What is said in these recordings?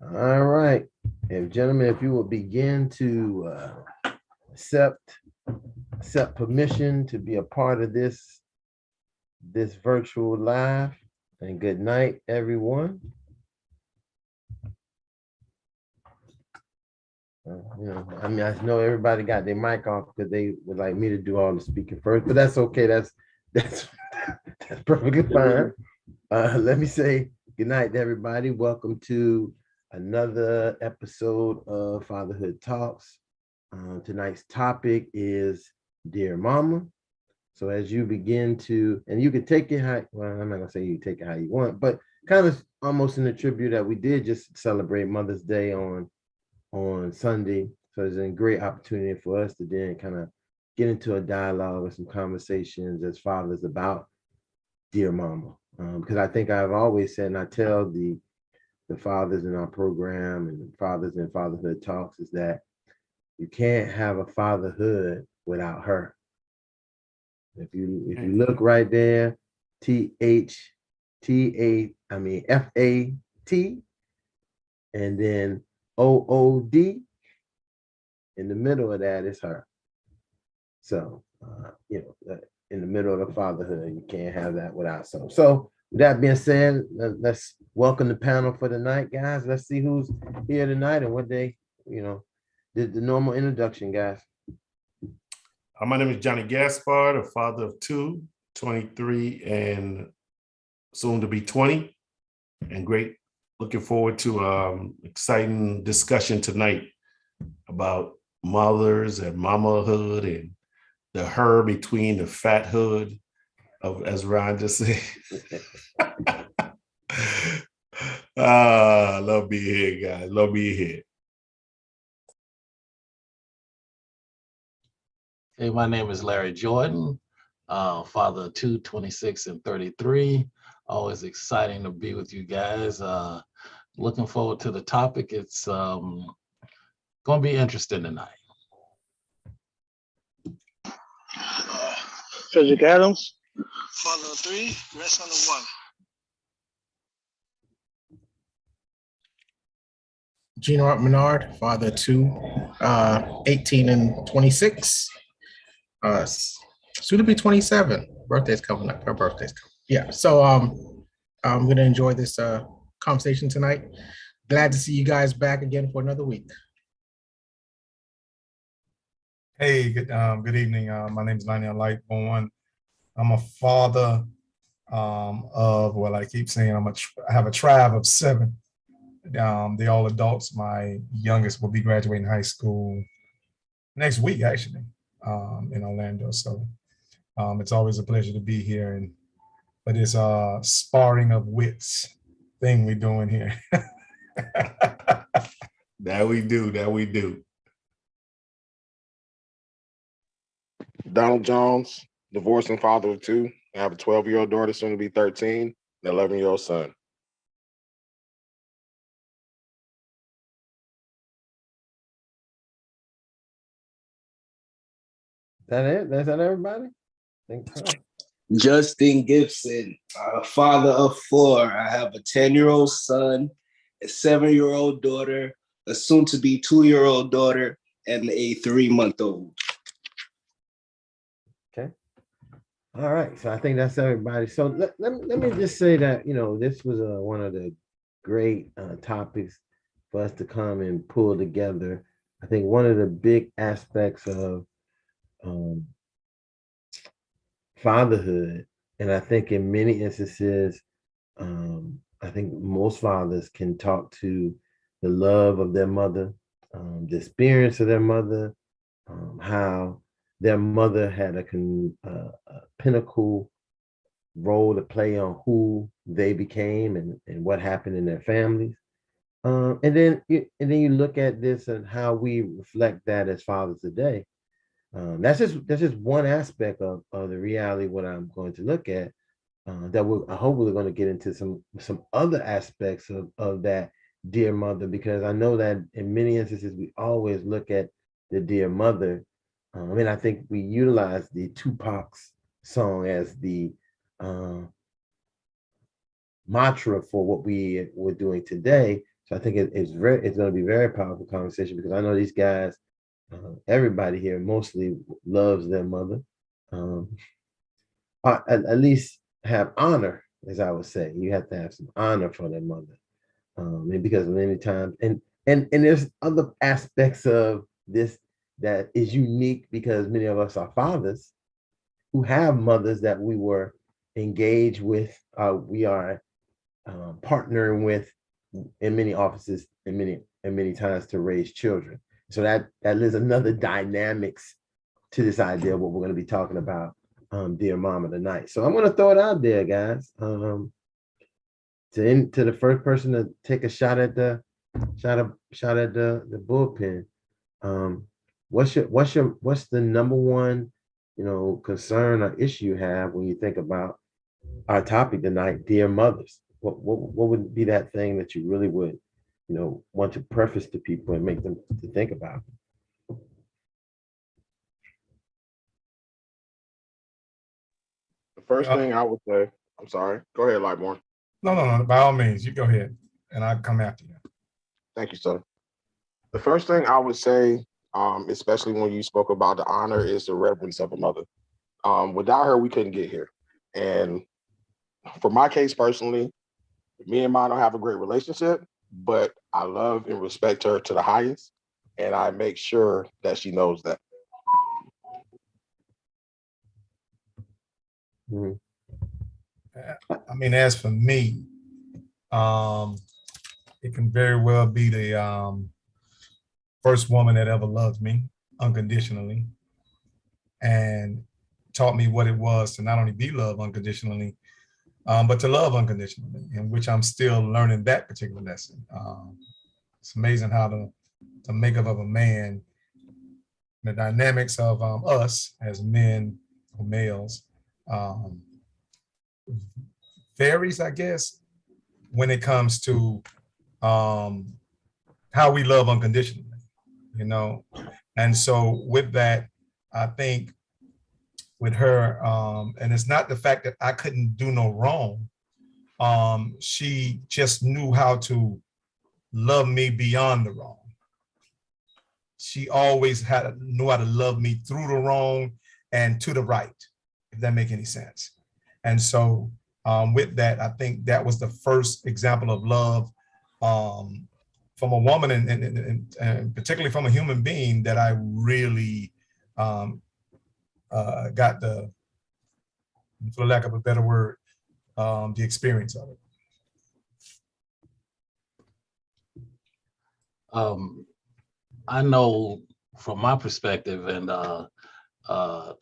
All right. And gentlemen, if you will begin to accept permission to be a part of this virtual live. And good night, everyone. I mean, I know everybody got their mic off because they would like me to do all the speaking first, but that's okay. That's that's perfectly fine. Let me say good night to everybody. Welcome to another episode of Fatherhood Talks. Tonight's topic is Dear Mama. So as you begin to, and you can take it how, well, I'm not gonna say you take it how you want, but kind of almost in the tribute that we did just celebrate Mother's Day on Sunday. So it's a great opportunity for us to then kind of get into a dialogue or some conversations as fathers about Dear Mama. Because I think I've always said, and I tell the fathers in our program and fathers in Fatherhood Talks, is that you can't have a fatherhood without her. If you look right there, FAT, and then OOD, in the middle of that is her. So, in the middle of the fatherhood, you can't have that without some. So, with that being said, let's welcome the panel for tonight, guys. Let's see who's here tonight and what they, did the normal introduction, guys. My name is Johnny Gaspard, a father of two, 23 and soon to be 20. And great, looking forward to exciting discussion tonight about mothers and mamahood and the her between the fathood of, as Ron just said. Love being here, guys. Love being here. Hey, my name is Larry Jordan, father of two, 26 and 33. Always exciting to be with you guys. Looking forward to the topic. It's going to be interesting tonight. Frederick Adams, father of three, grandson of one. Gene Art Menard, father of two, 18 and 26. Soon to be 27. Birthday's coming up. Her birthday's coming. Yeah. So I'm gonna enjoy this conversation tonight. Glad to see you guys back again for another week. Hey, good evening. My name is Lionel Lightborn. I'm a father of, well, I keep saying I have a tribe of 7. They're all adults. My youngest will be graduating high school next week, actually, in Orlando. So it's always a pleasure to be here and for this sparring of wits thing we're doing here. That we do. Donald Jones, divorced and father of 2. I have a 12-year-old daughter, soon to be 13, and an 11-year-old son. That it? That's that everybody? Think so. Justin Gibson, father of 4. I have a 10-year-old son, a 7-year-old daughter, a soon-to-be 2-year-old daughter, and a 3-month-old. Okay. All right. So I think that's everybody. So let me just say that, this was one of the great topics for us to come and pull together. I think one of the big aspects of fatherhood, and I think in many instances, I think most fathers can talk to the love of their mother, the experience of their mother, how their mother had a pinnacle role to play on who they became and what happened in their families. And then you look at this and how we reflect that as fathers today. That's just one aspect of the reality. What I'm going to look at, that we're hopefully going to get into some other aspects of that dear mother, because I know that in many instances we always look at the dear mother. I think we utilize the Tupac's song as the mantra for what we're doing today. So I think it's going to be very powerful conversation because I know these guys, everybody here mostly loves their mother, or at least have honor, as I would say. You have to have some honor for their mother, and because many times, and there's other aspects of this that is unique because many of us are fathers who have mothers that we were engaged with, we are partnering with in many offices and many times to raise children. So that is another dynamics to this idea of what we're going to be talking about, Dear Mama tonight. So I'm going to throw it out there, guys. To the first person to take a shot at the bullpen. What's the number one, concern or issue you have when you think about our topic tonight, Dear Mothers? What would be that thing that you really would, want to preface to people and make them to think about? The first thing I would say, I'm sorry, go ahead, Lightborn. No. By all means, you go ahead, and I'll come after you. Thank you, sir. The first thing I would say, especially when you spoke about the honor, is the reverence of a mother. Without her, we couldn't get here. And for my case personally, me and mine don't have a great relationship, but I love and respect her to the highest, and I make sure that she knows that. Mm-hmm. I mean, as for me, it can very well be the first woman that ever loved me unconditionally and taught me what it was to not only be loved unconditionally, but to love unconditionally, in which I'm still learning that particular lesson. It's amazing how the makeup of a man, the dynamics of us as men or males varies, I guess, when it comes to how we love unconditionally, And so with that, I think with her, and it's not the fact that I couldn't do no wrong. She just knew how to love me beyond the wrong. She always knew how to love me through the wrong and to the right, if that makes any sense. And so with that, I think that was the first example of love from a woman and particularly from a human being that I really got the, for lack of a better word, the experience of it. I know from my perspective, and I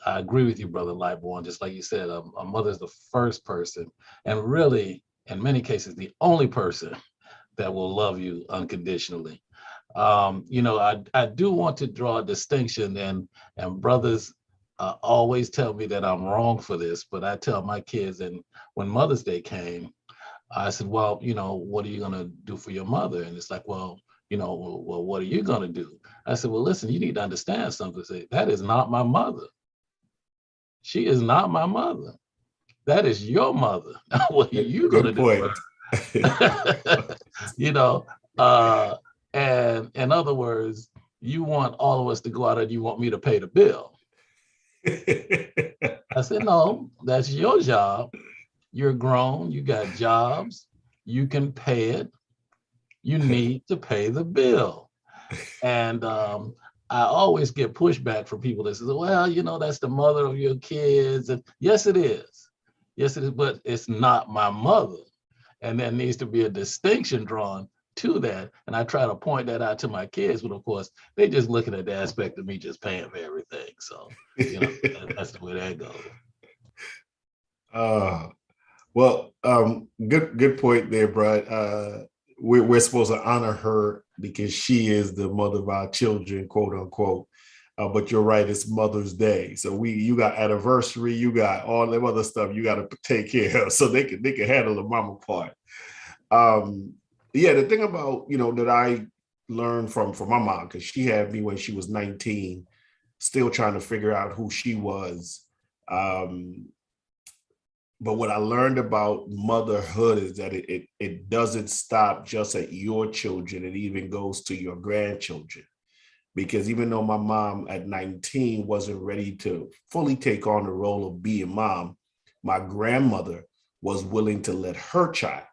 agree with you, Brother Lightborn, just like you said, a mother is the first person, and really, in many cases, the only person that will love you unconditionally. I do want to draw a distinction, and brothers always tell me that I'm wrong for this, but I tell my kids, and when Mother's Day came, I said, well, what are you going to do for your mother? And it's like, well, what are you going to do? I said, well, listen, you need to understand something. Say, that is not my mother. She is not my mother. That is your mother. What are you going to do for her? And in other words, you want all of us to go out and you want me to pay the bill. I said, no, that's your job. You're grown, you got jobs, you can pay it. You need to pay the bill. And I always get pushback from people that say, well, that's the mother of your kids. And yes, it is. Yes, it is, but it's not my mother. And there needs to be a distinction drawn to that. And I try to point that out to my kids, but of course, they're just looking at the aspect of me just paying for everything. So, that's the way that goes. Well, good point there, Brad. We're supposed to honor her because she is the mother of our children, quote unquote. But you're right, it's Mother's Day. So you got anniversary, you got all that other stuff you got to take care of so they can handle the mama part. The thing about, that I learned from my mom, because she had me when she was 19, still trying to figure out who she was. But what I learned about motherhood is that it doesn't stop just at your children. It even goes to your grandchildren. Because even though my mom at 19 wasn't ready to fully take on the role of being mom, my grandmother was willing to let her child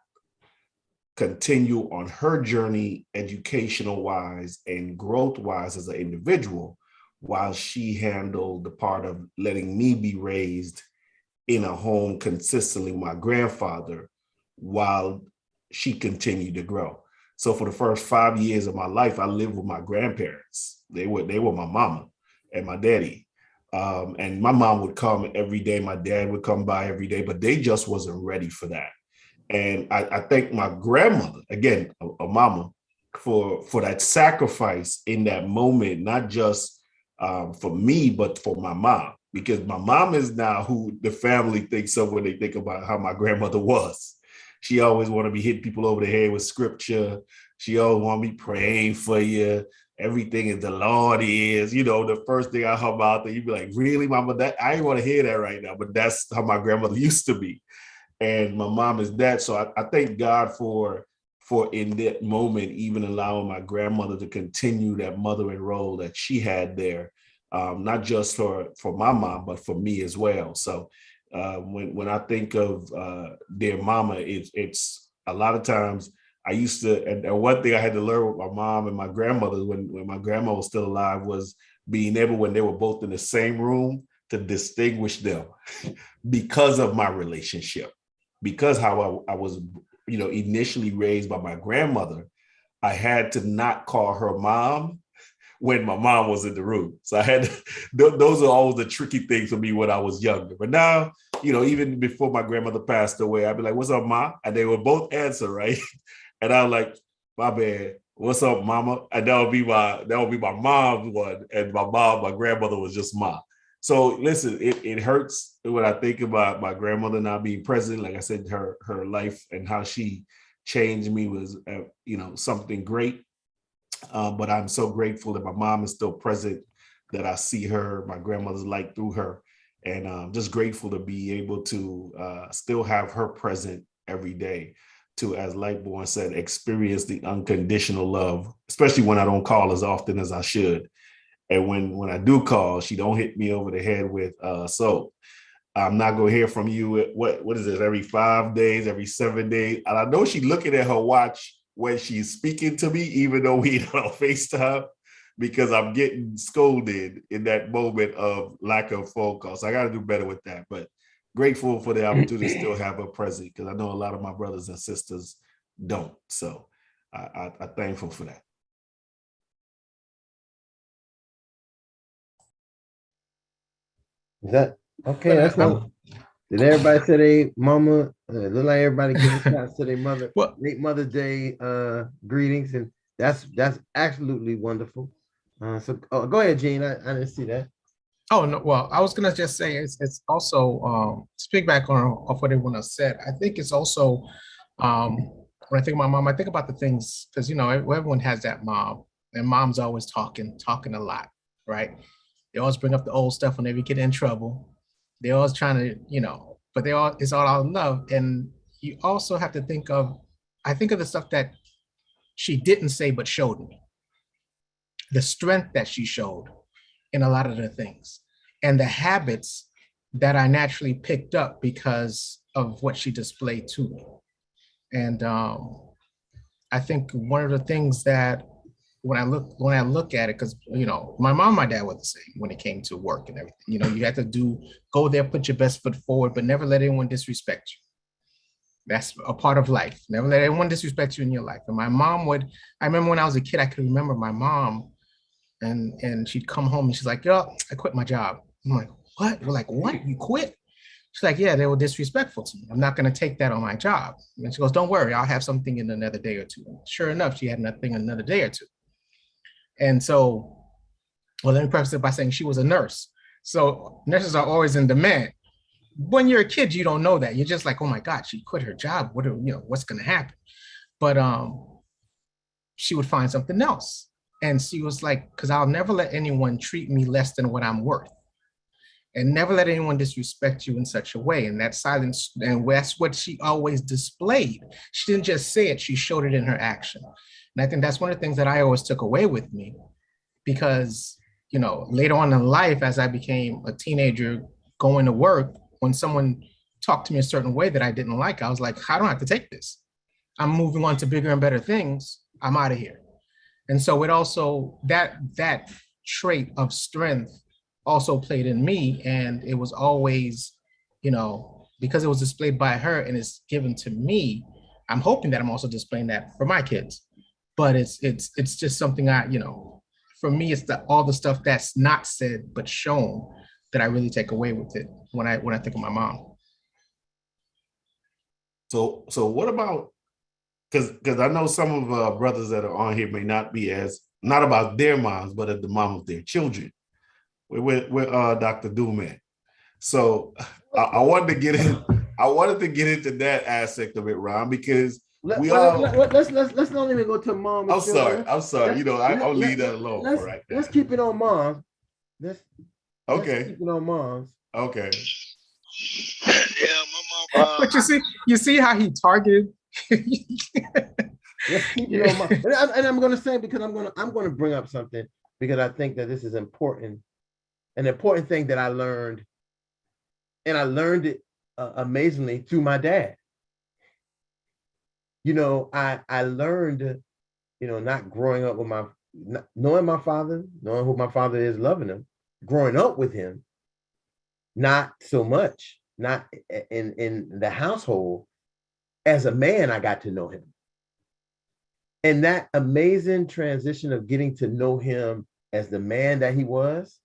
continue on her journey, educational wise and growth wise as an individual, while she handled the part of letting me be raised in a home consistently with my grandfather while she continued to grow. So for the first 5 years of my life, I lived with my grandparents. They were my mama and my daddy. And my mom would come every day. My dad would come by every day, but they just wasn't ready for that. And I thank my grandmother, again, a mama, for that sacrifice in that moment, not just for me, but for my mom, because my mom is now who the family thinks of when they think about how my grandmother was. She always wanted to be hitting people over the head with scripture. She always wanted me praying for you. Everything is the Lord is, the first thing I heard about that, you'd be like, really, mama, that I didn't want to hear that right now, but that's how my grandmother used to be. And my mom is that. So I thank God for in that moment, even allowing my grandmother to continue that mothering role that she had there, not just for my mom, but for me as well. So when I think of dear mama, it's a lot of times I used to, and one thing I had to learn with my mom and my grandmother when my grandma was still alive was being able, when they were both in the same room, to distinguish them because of my relationship. Because how I was, initially raised by my grandmother, I had to not call her mom when my mom was in the room. So I had those are always the tricky things for me when I was younger. But now, even before my grandmother passed away, I'd be like, "What's up, Ma?" And they would both answer, right? And I'm like, "My bad. What's up, Mama?" And that would be my mom's one. And my grandmother was just Ma. So listen, it hurts when I think about my grandmother not being present. Like I said, her life and how she changed me was, something great. But I'm so grateful that my mom is still present, that I see her, my grandmother's light through her. And just grateful to be able to still have her present every day to, as Lightborn said, experience the unconditional love, especially when I don't call as often as I should. And when I do call, she don't hit me over the head with, so I'm not going to hear from you. What is it? Every 5 days, every 7 days. And I know she's looking at her watch when she's speaking to me, even though we don't on FaceTime, because I'm getting scolded in that moment of lack of phone calls. So I got to do better with that. But grateful for the opportunity to still have her present, because I know a lot of my brothers and sisters don't. So I'm thankful for that. Is that okay? That's not. Did everybody say they mama? Look like everybody giving shots to their mother. Well, late Mother's Day greetings, and that's absolutely wonderful. So go ahead, Gene. I didn't see that. Oh no, well, I was gonna just say it's also speak back on off what everyone else said. I think it's also when I think of my mom, I think about the things, because everyone has that mom, and mom's always talking a lot, right? They always bring up the old stuff whenever you get in trouble. They're always trying to, but it's all out of love. And you also have to think of, I think of the stuff that she didn't say but showed me, the strength that she showed in a lot of the things, and the habits that I naturally picked up because of what she displayed to me. And I think one of the things that when I look at it, because my mom and my dad were the same when it came to work and everything. You had to go there, put your best foot forward, but never let anyone disrespect you. That's a part of life. Never let anyone disrespect you in your life. And my mom I remember when I was a kid, I could remember my mom, and she'd come home and she's like, "Yo, I quit my job." I'm like, "What?" We're like, "What? You quit?" She's like, "Yeah, they were disrespectful to me. I'm not going to take that on my job." And she goes, "Don't worry, I'll have something in another day or two." And sure enough, she had nothing in another day or two. And so, well, let me preface it by saying she was a nurse. So nurses are always in demand. When you're a kid, you don't know that. You're just like, "Oh my God, she quit her job. What's going to happen?" But she would find something else. And she was like, "Because I'll never let anyone treat me less than what I'm worth." and never let anyone disrespect you in such a way. And that silence, and that's what she always displayed. She didn't just say it, she showed it in her action. And I think that's one of the things that I always took away with me, because, you know, later on in life, as I became a teenager going to work, when someone talked to me a certain way that I didn't like, I was like, I don't have to take this. I'm moving on to bigger and better things. I'm out of here. And so it also, that trait of strength also played in me. And it was always, you know, because it was displayed by her and it's given to me, I'm hoping that I'm also displaying that for my kids. But it's just something I, you know, for me, it's all the stuff that's not said but shown that I really take away with it when I think of my mom. So what about, because I know some of our brothers that are on here may not be not about their moms, but at the mom of their children. We're Dr. Duman. So I wanted to get into that aspect of it, Ron, because let's not even go to mom. I'm sorry. You know, I'll leave that alone for right now. Let's keep it on moms. Let's keep it on moms. Okay. Yeah, my mom. But you see how he targeted. Let's keep it on mom. And I'm going to say, because I'm going to bring up something, because I think that this is important, an important thing that I learned, and I learned it amazingly through my dad. You know, I learned, you know, not growing up with knowing my father, knowing who my father is, loving him, growing up with him, not so much, not in the household. As a man, I got to know him. And that amazing transition of getting to know him as the man that he was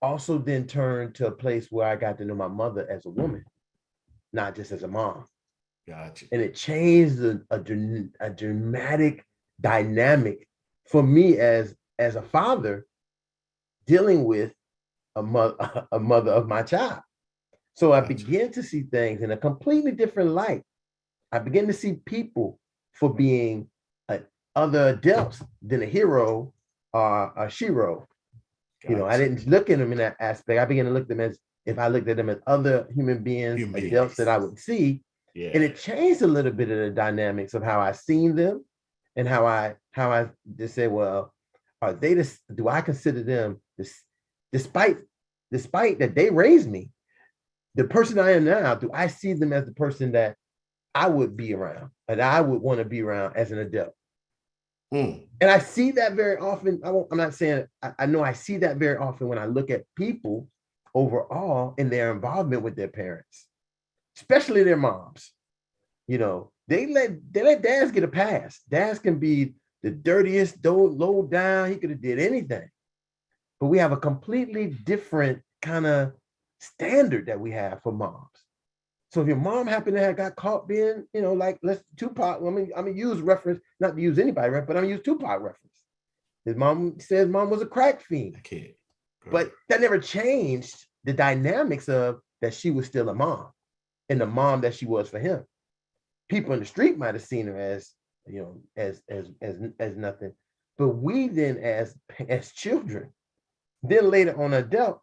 also then turned to a place where I got to know my mother as a woman, not just as a mom. Gotcha. And it changed a dramatic dynamic for me as a father dealing with a mother of my child. So I began to see things in a completely different light. I began to see people for being other adults than a hero or a shero. Gotcha. You know, I didn't look at them in that aspect. I began to look at them as, if I looked at them as other human beings, adults that I would see. Yeah. And it changed a little bit of the dynamics of how I seen them and how I just say, well, are they this, do I consider them this, despite that they raised me, the person I am now, do I see them as the person that I would be around and I would want to be around as an adult? And I see that very often. I'm not saying, I know I see that very often when I look at people overall in their involvement with their parents, especially their moms. You know, they let dads get a pass. Dads can be the dirtiest, low down. He could have did anything. But we have a completely different kind of standard that we have for moms. So if your mom happened to have got caught being, you know, like Tupac, I'm gonna use reference, not to use anybody, but I'm gonna use Tupac reference. His mom says mom was a crack fiend. Okay. But that never changed the dynamics of that she was still a mom and the mom that she was for him. People in the street might have seen her as, you know, as nothing. But we then as children, then later on adult,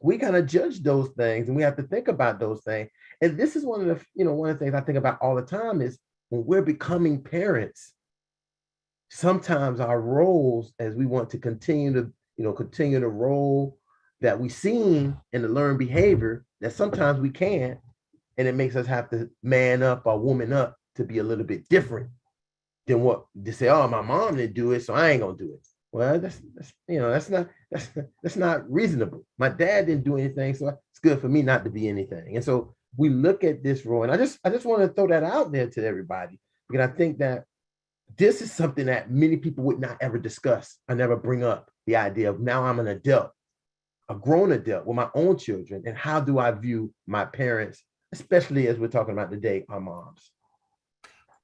we kind of judge those things and we have to think about those things. And this is one of the things I think about all the time is when we're becoming parents, sometimes our roles as we want to continue the role that we seen in the learned behavior that sometimes we can't, and it makes us have to man up or woman up to be a little bit different than what to say, oh, my mom didn't do it, so I ain't gonna do it. Well, that's not reasonable. My dad didn't do anything, so it's good for me not to be anything. And so we look at this role, and I just want to throw that out there to everybody, because I think that this is something that many people would not ever discuss. I never bring up the idea of now I'm an adult, a grown adult with my own children, and how do I view my parents, especially as we're talking about today, our moms.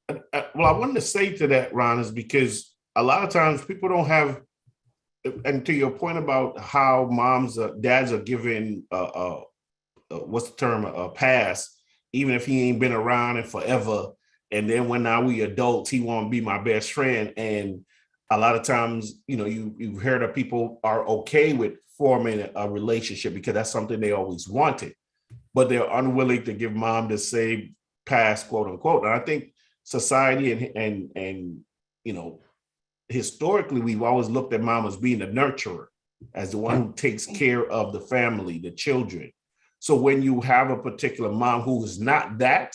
Well, I wanted to say to that, Ron, is because a lot of times people don't have, and to your point about how dads are given, what's the term, a pass, even if he ain't been around and forever. And then when now we adults, he won't be my best friend. And a lot of times, you know, you've heard of people are okay with forming a relationship because that's something they always wanted, but they're unwilling to give mom the same pass, quote unquote. And I think society and you know, historically, we've always looked at mom as being the nurturer, as the one who takes care of the family, the children. So when you have a particular mom who is not that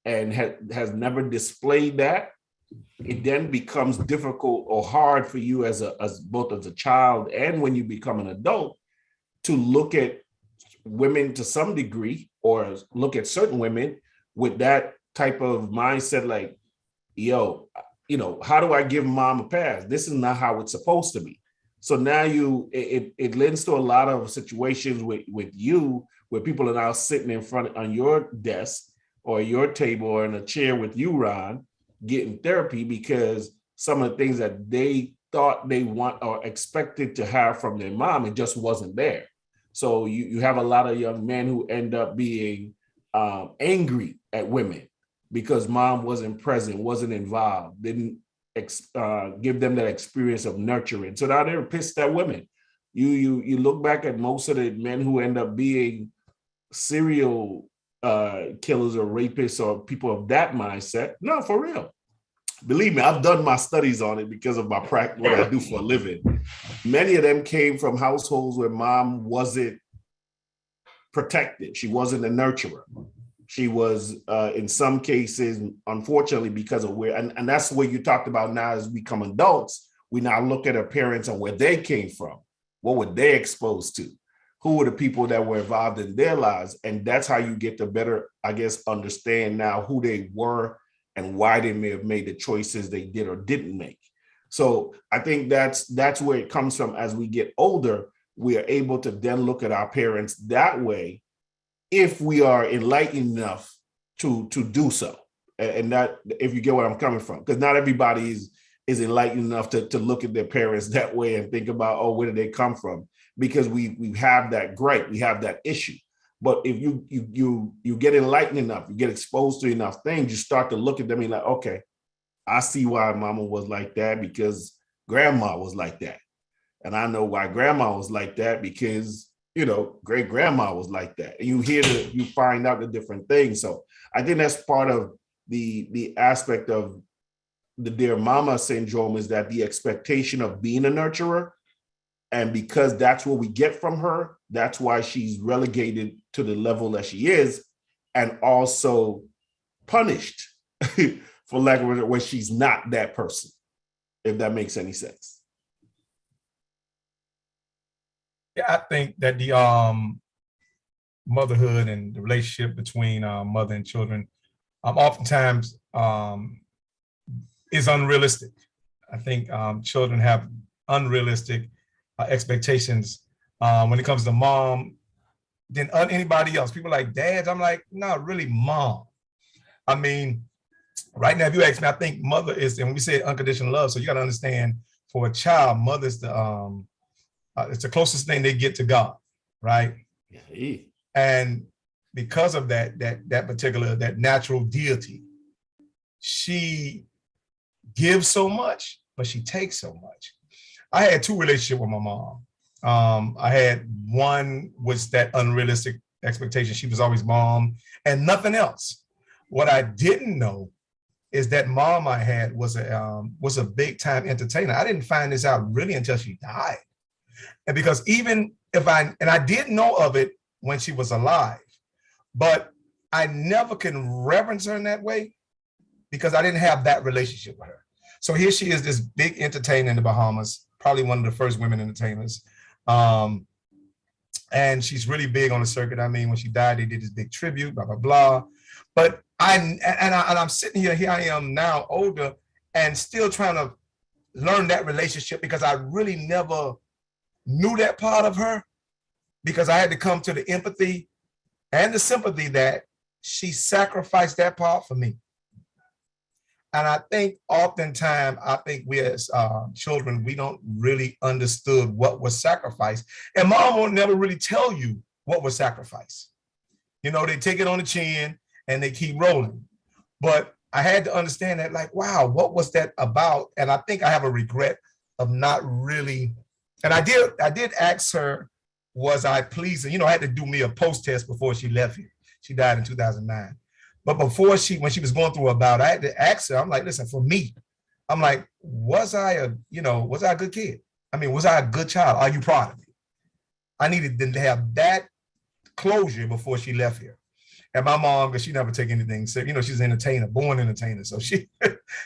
and has never displayed that, it then becomes difficult or hard for you as both as a child and when you become an adult to look at women to some degree, or look at certain women with that type of mindset, like, yo, you know, how do I give mom a pass? This is not how it's supposed to be. So now it lends to a lot of situations with you where people are now sitting in front on your desk or your table or in a chair with you, Ron, getting therapy because some of the things that they thought they want or expected to have from their mom, it just wasn't there. So you have a lot of young men who end up being angry at women because mom wasn't present, wasn't involved, didn't give them that experience of nurturing. So now they're pissed at women. You look back at most of the men who end up being serial killers or rapists or people of that mindset. No, for real. Believe me, I've done my studies on it because of my practice, what I do for a living. Many of them came from households where mom wasn't protected. She wasn't a nurturer. She was, in some cases, unfortunately, because of where, and that's what you talked about now as we become adults, we now look at our parents and where they came from. What were they exposed to? Who were the people that were involved in their lives? And that's how you get to better, I guess, understand now who they were and why they may have made the choices they did or didn't make. So I think that's where it comes from. As we get older, we are able to then look at our parents that way if we are enlightened enough to do so. And that, if you get what I'm coming from, because not everybody is enlightened enough to look at their parents that way and think about, oh, where did they come from? Because we have that gripe, we have that issue. But if you get enlightened enough, you get exposed to enough things, you start to look at them and like, okay, I see why mama was like that because grandma was like that. And I know why grandma was like that because, you know, great grandma was like that. And you find out the different things. So I think that's part of the aspect of the dear mama syndrome, is that the expectation of being a nurturer. And because that's what we get from her, that's why she's relegated to the level that she is, and also punished, for lack of a word, when she's not that person, if that makes any sense. Yeah, I think that the motherhood and the relationship between mother and children oftentimes is unrealistic. I think children have unrealistic expectations when it comes to mom than anybody else. People like dads. I'm like, no, really mom. I mean, right now, if you ask me, I think mother is, and we say unconditional love. So you got to understand, for a child, mother is it's the closest thing they get to God, right? Yeah. And because of that particular, that natural deity, she gives so much, but she takes so much. I had two relationships with my mom. I had one was that unrealistic expectation. She was always mom and nothing else. What I didn't know is that mom I had was a big time entertainer. I didn't find this out really until she died. And because even if I did know of it when she was alive, but I never can reverence her in that way because I didn't have that relationship with her. So here she is, this big entertainer in the Bahamas, probably one of the first women entertainers. And she's really big on the circuit. I mean, when she died, they did this big tribute, blah, blah, blah. But I'm sitting here I am now older and still trying to learn that relationship because I really never knew that part of her, because I had to come to the empathy and the sympathy that she sacrificed that part for me. And I think oftentimes, we as children, we don't really understood what was sacrificed. And mom will never really tell you what was sacrificed. You know, they take it on the chin and they keep rolling. But I had to understand that, like, wow, what was that about? And I think I have a regret of not really And I did ask her, was I pleasing? You know, I had to do me a post test before she left here. She died in 2009. But before when she was going through about, I had to ask her, I'm like, listen, for me, I'm like, was I a good kid? I mean, was I a good child? Are you proud of me? I needed to have that closure before she left here. And my mom, because she never take anything serious, you know, she's an entertainer, born entertainer. So she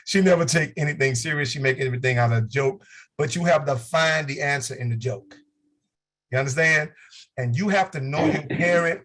she never take anything serious. She make everything out of a joke. But you have to find the answer in the joke. You understand? And you have to know your parent.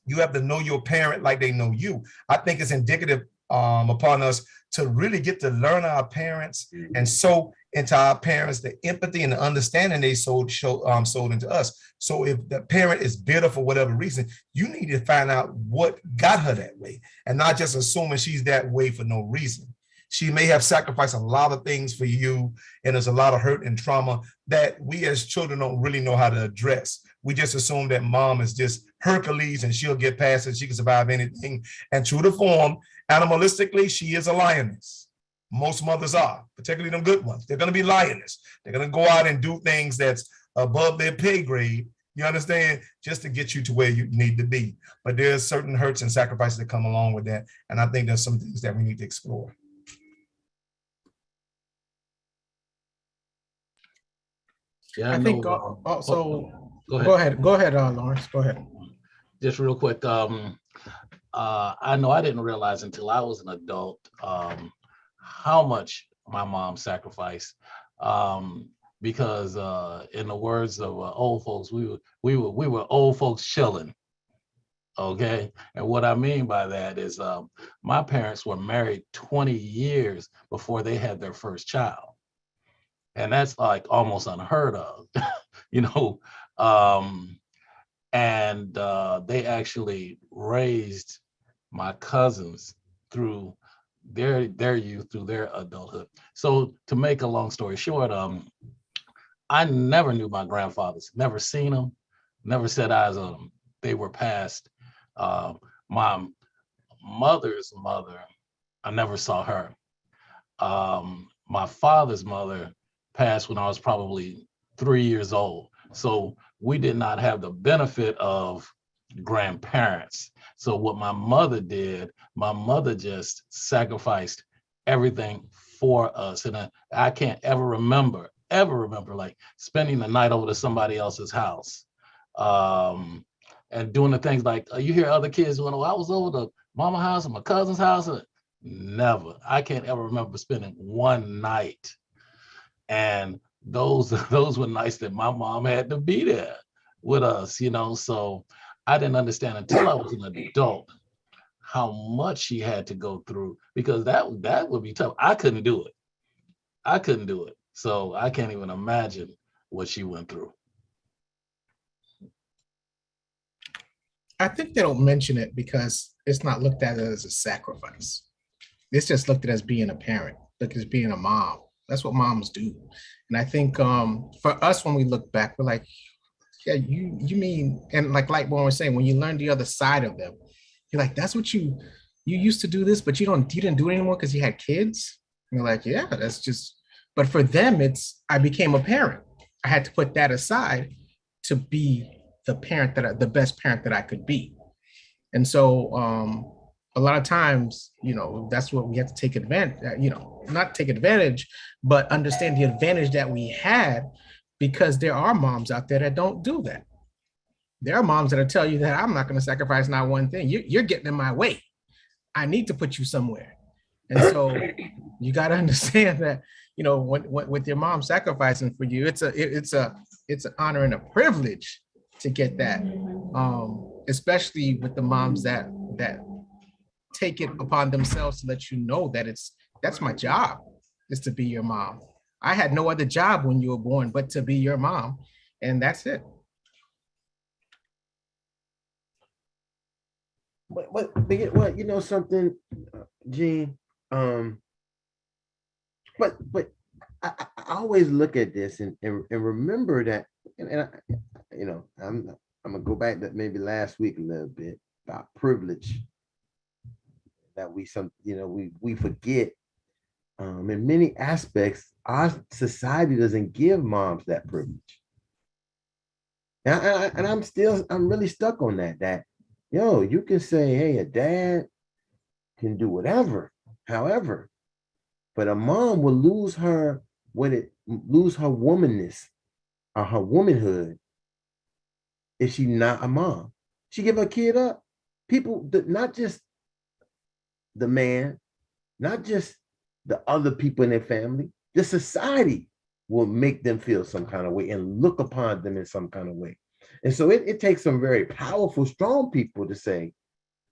You have to know your parent like they know you. I think it's indicative upon us to really get to learn our parents and sow into our parents the empathy and the understanding they sold into us. So if the parent is bitter for whatever reason, you need to find out what got her that way and not just assuming she's that way for no reason. She may have sacrificed a lot of things for you, and there's a lot of hurt and trauma that we as children don't really know how to address. We just assume that mom is just Hercules and she'll get past it, she can survive anything. And true to form, animalistically, she is a lioness. Most mothers are, particularly them good ones. They're going to be lioness. They're going to go out and do things that's above their pay grade, you understand, just to get you to where you need to be. But there's certain hurts and sacrifices that come along with that. And I think there's some things that we need to explore. Yeah, I think also. Go ahead, Lawrence. Go ahead. Just real quick. I know I didn't realize until I was an adult how much my mom sacrificed. Because in the words of old folks, we were old folks chilling. Okay, and what I mean by that is my parents were married 20 years before they had their first child. And that's like almost unheard of, you know. And they actually raised my cousins through their youth, through their adulthood. So to make a long story short, I never knew my grandfathers, never seen them, never set eyes on them. They were passed. My mother's mother, I never saw her. My father's mother passed when I was probably 3 years old. So we did not have the benefit of grandparents. So what my mother did, my mother just sacrificed everything for us. And I can't ever remember like spending the night over to somebody else's house. And doing the things like you hear other kids doing, oh, I was over to mama's house and my cousin's house. Never. I can't ever remember spending one night. And those were nights that my mom had to be there with us, you know. So I didn't understand until I was an adult how much she had to go through, because that would be tough. I couldn't do it. So I can't even imagine what she went through. I think they don't mention it because it's not looked at as a sacrifice. It's just looked at as being a parent, looked as being a mom. That's what moms do. And I think for us, when we look back, we're like, yeah, you mean, and like Lightborn was saying, when you learn the other side of them, you're like, that's what you used to do this, but you didn't do it anymore because you had kids. And you're like, yeah, that's just, but for them, I became a parent. I had to put that aside to be the best parent that I could be. And so a lot of times, you know, that's what we have to take advantage, not take advantage, but understand the advantage that we had, because there are moms out there that don't do that. There are moms that'll tell you that I'm not going to sacrifice not one thing. You're getting in my way. I need to put you somewhere. And so you got to understand that, you know, when with your mom sacrificing for you, it's an honor and a privilege to get that, especially with the moms that take it upon themselves to let you know that that's my job, is to be your mom. I had no other job when you were born but to be your mom, and that's it. But you know something, Gene. But I always look at this and remember that, I'm gonna go back to maybe last week a little bit about privilege that we forget in many aspects. our society doesn't give moms that privilege. And I'm really stuck on that, you can say, hey, a dad can do whatever, however, but a mom will lose her womanness or her womanhood if she's not a mom. She give her kid up. People, not just the man, not just the other people in their family, the society will make them feel some kind of way and look upon them in some kind of way. And so it takes some very powerful, strong people to say,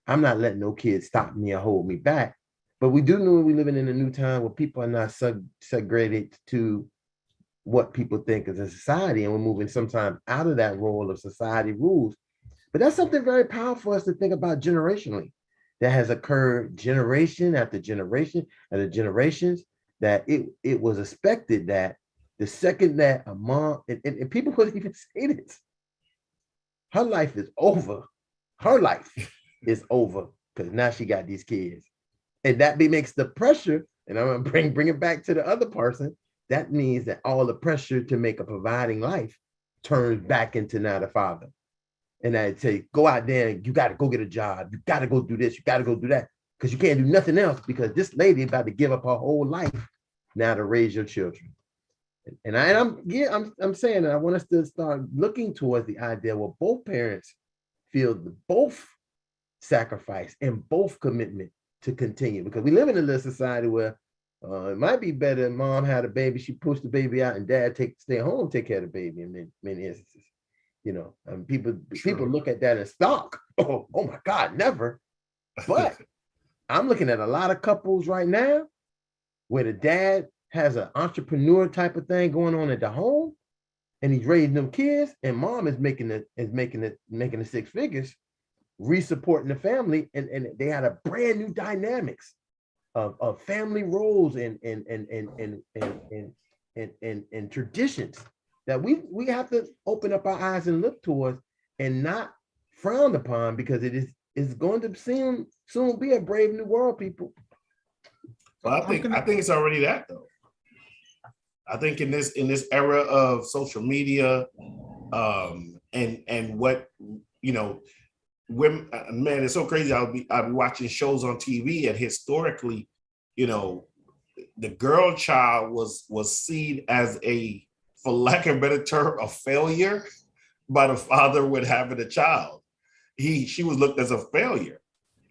I'm not letting no kids stop me or hold me back. But we do know we're living in a new time where people are not segregated to what people think is a society, and we're moving sometimes out of that role of society rules. But that's something very powerful for us to think about generationally that has occurred generation after generation after generations, that it was expected that the second that a mom, and people would even say this, her life is over. Her life is over because now she got these kids. And that makes the pressure, and I'm gonna bring it back to the other person. That means that all the pressure to make a providing life turns back into now the father. And I'd say, go out there and you got to go get a job. You got to go do this. You got to go do that because you can't do nothing else because this lady about to give up her whole life now to raise your children. And I'm saying that I want us to start looking towards the idea where both parents feel both sacrifice and both commitment to continue, because we live in a little society where it might be better if mom had a baby, she pushed the baby out, and dad stay home, take care of the baby in many instances. People look at that and stalk. Oh my God, never. But I'm looking at a lot of couples right now where the dad has an entrepreneur type of thing going on at the home, and he's raising them kids, and mom is making the six figures, re-supporting the family, and they had a brand new dynamics of family roles and traditions that we have to open up our eyes and look towards and not frown upon, because it's going to soon be a brave new world, people. Well, I think it's already that though. I think in this era of social media, and what women, man, it's so crazy. I'll be watching shows on TV, and historically, the girl child was seen as a, for lack of a better term, a failure by the father with having a child. She was looked as a failure.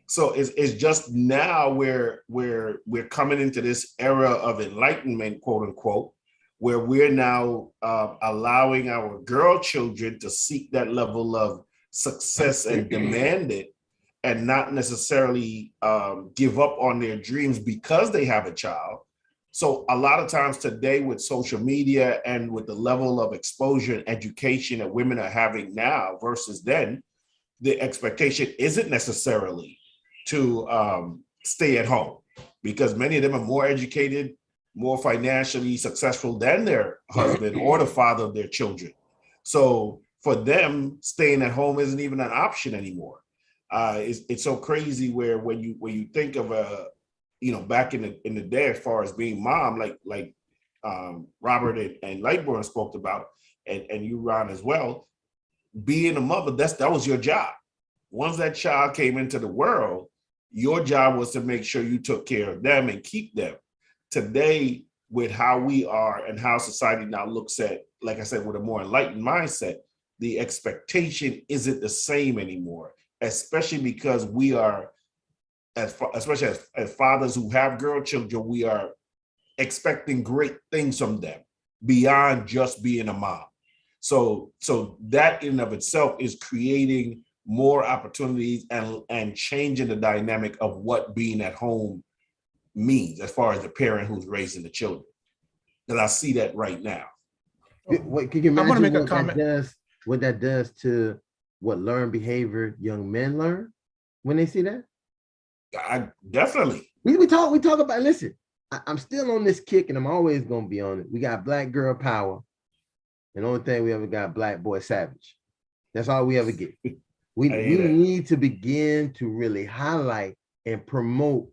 So it's just now where we're coming into this era of enlightenment, quote unquote, where we're now allowing our girl children to seek that level of success and demand it, and not necessarily give up on their dreams because they have a child. So a lot of times today with social media and with the level of exposure and education that women are having now versus then, the expectation isn't necessarily to stay at home, because many of them are more educated, more financially successful than their husband or the father of their children. So for them, staying at home isn't even an option anymore. It's so crazy where when you think of back in the day, as far as being mom, like Robert and Lightborn spoke about, and you, Ron, as well, being a mother, that was your job. Once that child came into the world, your job was to make sure you took care of them and keep them. Today, with how we are and how society now looks at, like I said, with a more enlightened mindset, the expectation isn't the same anymore, especially because we are, especially as fathers who have girl children, we are expecting great things from them beyond just being a mom. So that in and of itself is creating more opportunities and changing the dynamic of what being at home means as far as the parent who's raising the children. Because I see that right now. Wait, can you I want to imagine make a comment. what that does to what learned behavior young men learn when they see that? I definitely. We talk about, listen, I'm still on this kick, and I'm always going to be on it. We got black girl power, and the only thing we ever got, black boy savage. That's all we ever get. We need to begin to really highlight and promote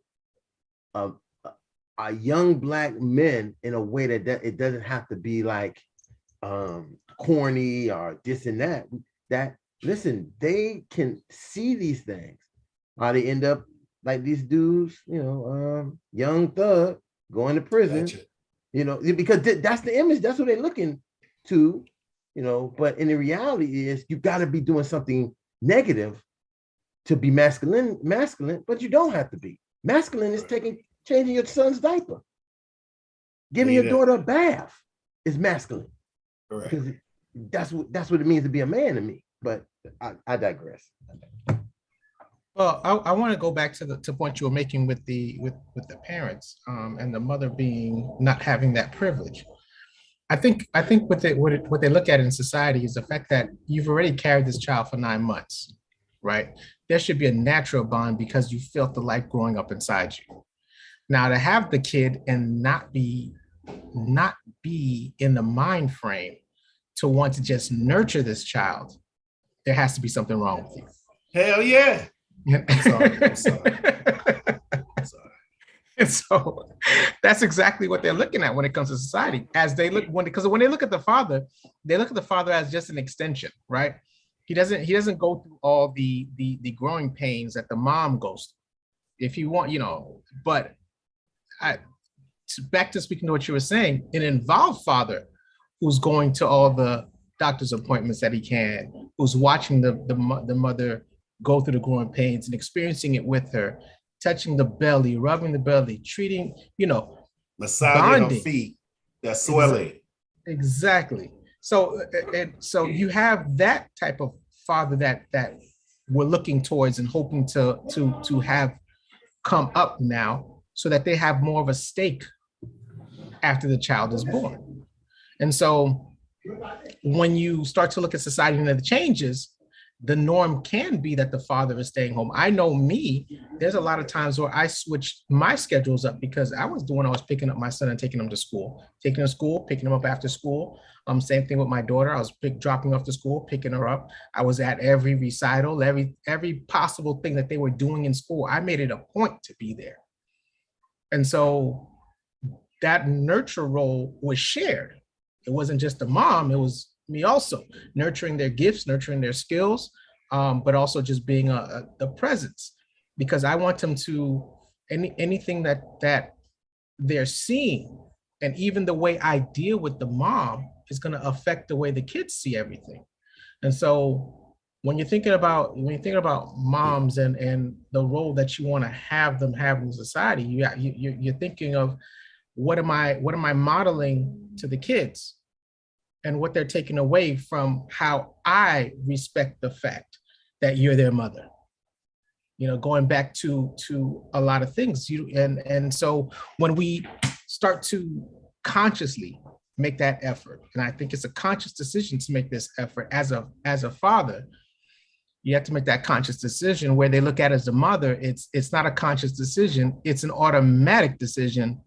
young black men in a way that it doesn't have to be like corny or this and that. That listen, they can see these things. How they end up like these dudes, young thug going to prison, Gotcha. because that's the image. That's what they're looking to, But in the reality is, you got to be doing something negative to be masculine. But you don't have to be. Masculine is changing your son's diaper, giving your daughter a bath is masculine. Correct. Because that's what it means to be a man to me. But I digress. Well, I want to go back to the point you were making with the parents and the mother being not having that privilege. I think what they look at in society is the fact that you've already carried this child for 9 months, right? There should be a natural bond because you felt the life growing up inside you. Now, to have the kid and not be in the mind frame to want to just nurture this child, there has to be something wrong with you. Hell yeah. I'm sorry. And so that's exactly what they're looking at when it comes to society. Because when they look at the father, they look at the father as just an extension, right? He doesn't go through all the growing pains that the mom goes through. If you want, but back to speaking to what you were saying, an involved father who's going to all the doctor's appointments that he can, who's watching the mother go through the growing pains and experiencing it with her, touching the belly, rubbing the belly, treating, massaging bonding. her feet, that swelling. Exactly. So you have that type of father that we're looking towards and hoping to have come up now, so that they have more of a stake after the child is born. And so when you start to look at society and the changes, the norm can be that the father is staying home. I know me, there's a lot of times where I switched my schedules up because I was picking up my son and taking him to school, picking him up after school. Same thing with my daughter. I was dropping off to school, picking her up. I was at every recital, every possible thing that they were doing in school. I made it a point to be there. And so that nurture role was shared. It wasn't just the mom, it was me also, nurturing their gifts, nurturing their skills, but also just being the presence, because I want them to, anything that they're seeing, and even the way I deal with the mom is going to affect the way the kids see everything. And so when you're thinking about moms and the role that you want to have them have in society, you're thinking of what am I modeling to the kids, and what they're taking away from how I respect the fact that you're their mother. Going back to a lot of things. And so when we start to consciously make that effort, and I think it's a conscious decision to make this effort as a father, you have to make that conscious decision where they look at it as a mother. It's not a conscious decision, it's an automatic decision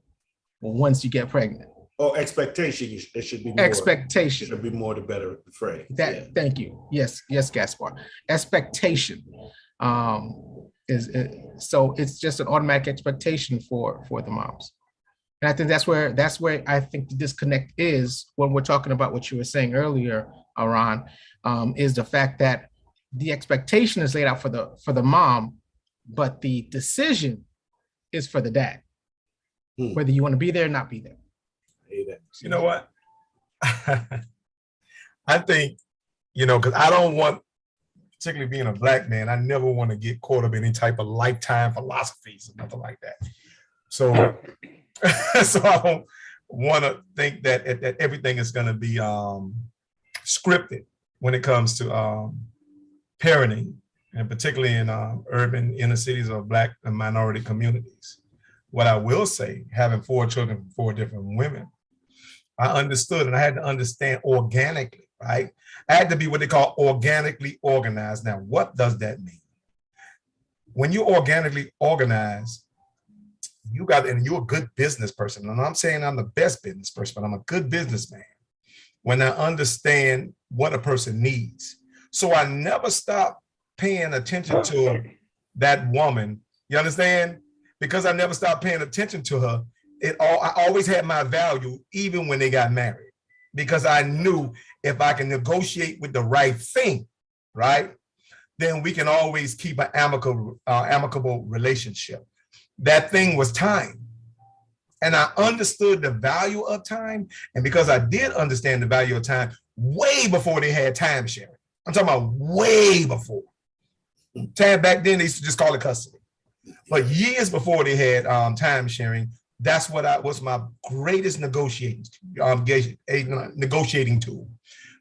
once you get pregnant. Or expectation. It should be more. Expectation. Should be more the better phrase. Thank you. Yes, Gaspar. Expectation so it's just an automatic expectation for the moms. And I think that's where I think the disconnect is when we're talking about what you were saying earlier, Aran, is the fact that the expectation is laid out for the mom, but the decision is for the dad, whether you want to be there or not be there. You know what? I think, because I don't want, particularly being a Black man, I never want to get caught up in any type of lifetime philosophies or nothing like that. So, so I don't want to think that everything is going to be scripted when it comes to parenting, and particularly in urban inner cities or Black and minority communities. What I will say, having 4 children from 4 different women, I understood, and I had to understand organically, right? I had to be what they call organically organized. Now, what does that mean? When you organically organize, and you're a good business person. And I'm saying I'm the best business person, but I'm a good businessman when I understand what a person needs. So I never stop paying attention to that woman. You understand? Because I never stopped paying attention to her, I always had my value, even when they got married, because I knew if I can negotiate with the right thing, right, then we can always keep an amicable relationship. That thing was time. And I understood the value of time. And because I did understand the value of time way before they had time sharing, I'm talking about way before. Time back then, they used to just call it custody. But years before they had time sharing, that's what was my greatest negotiating tool.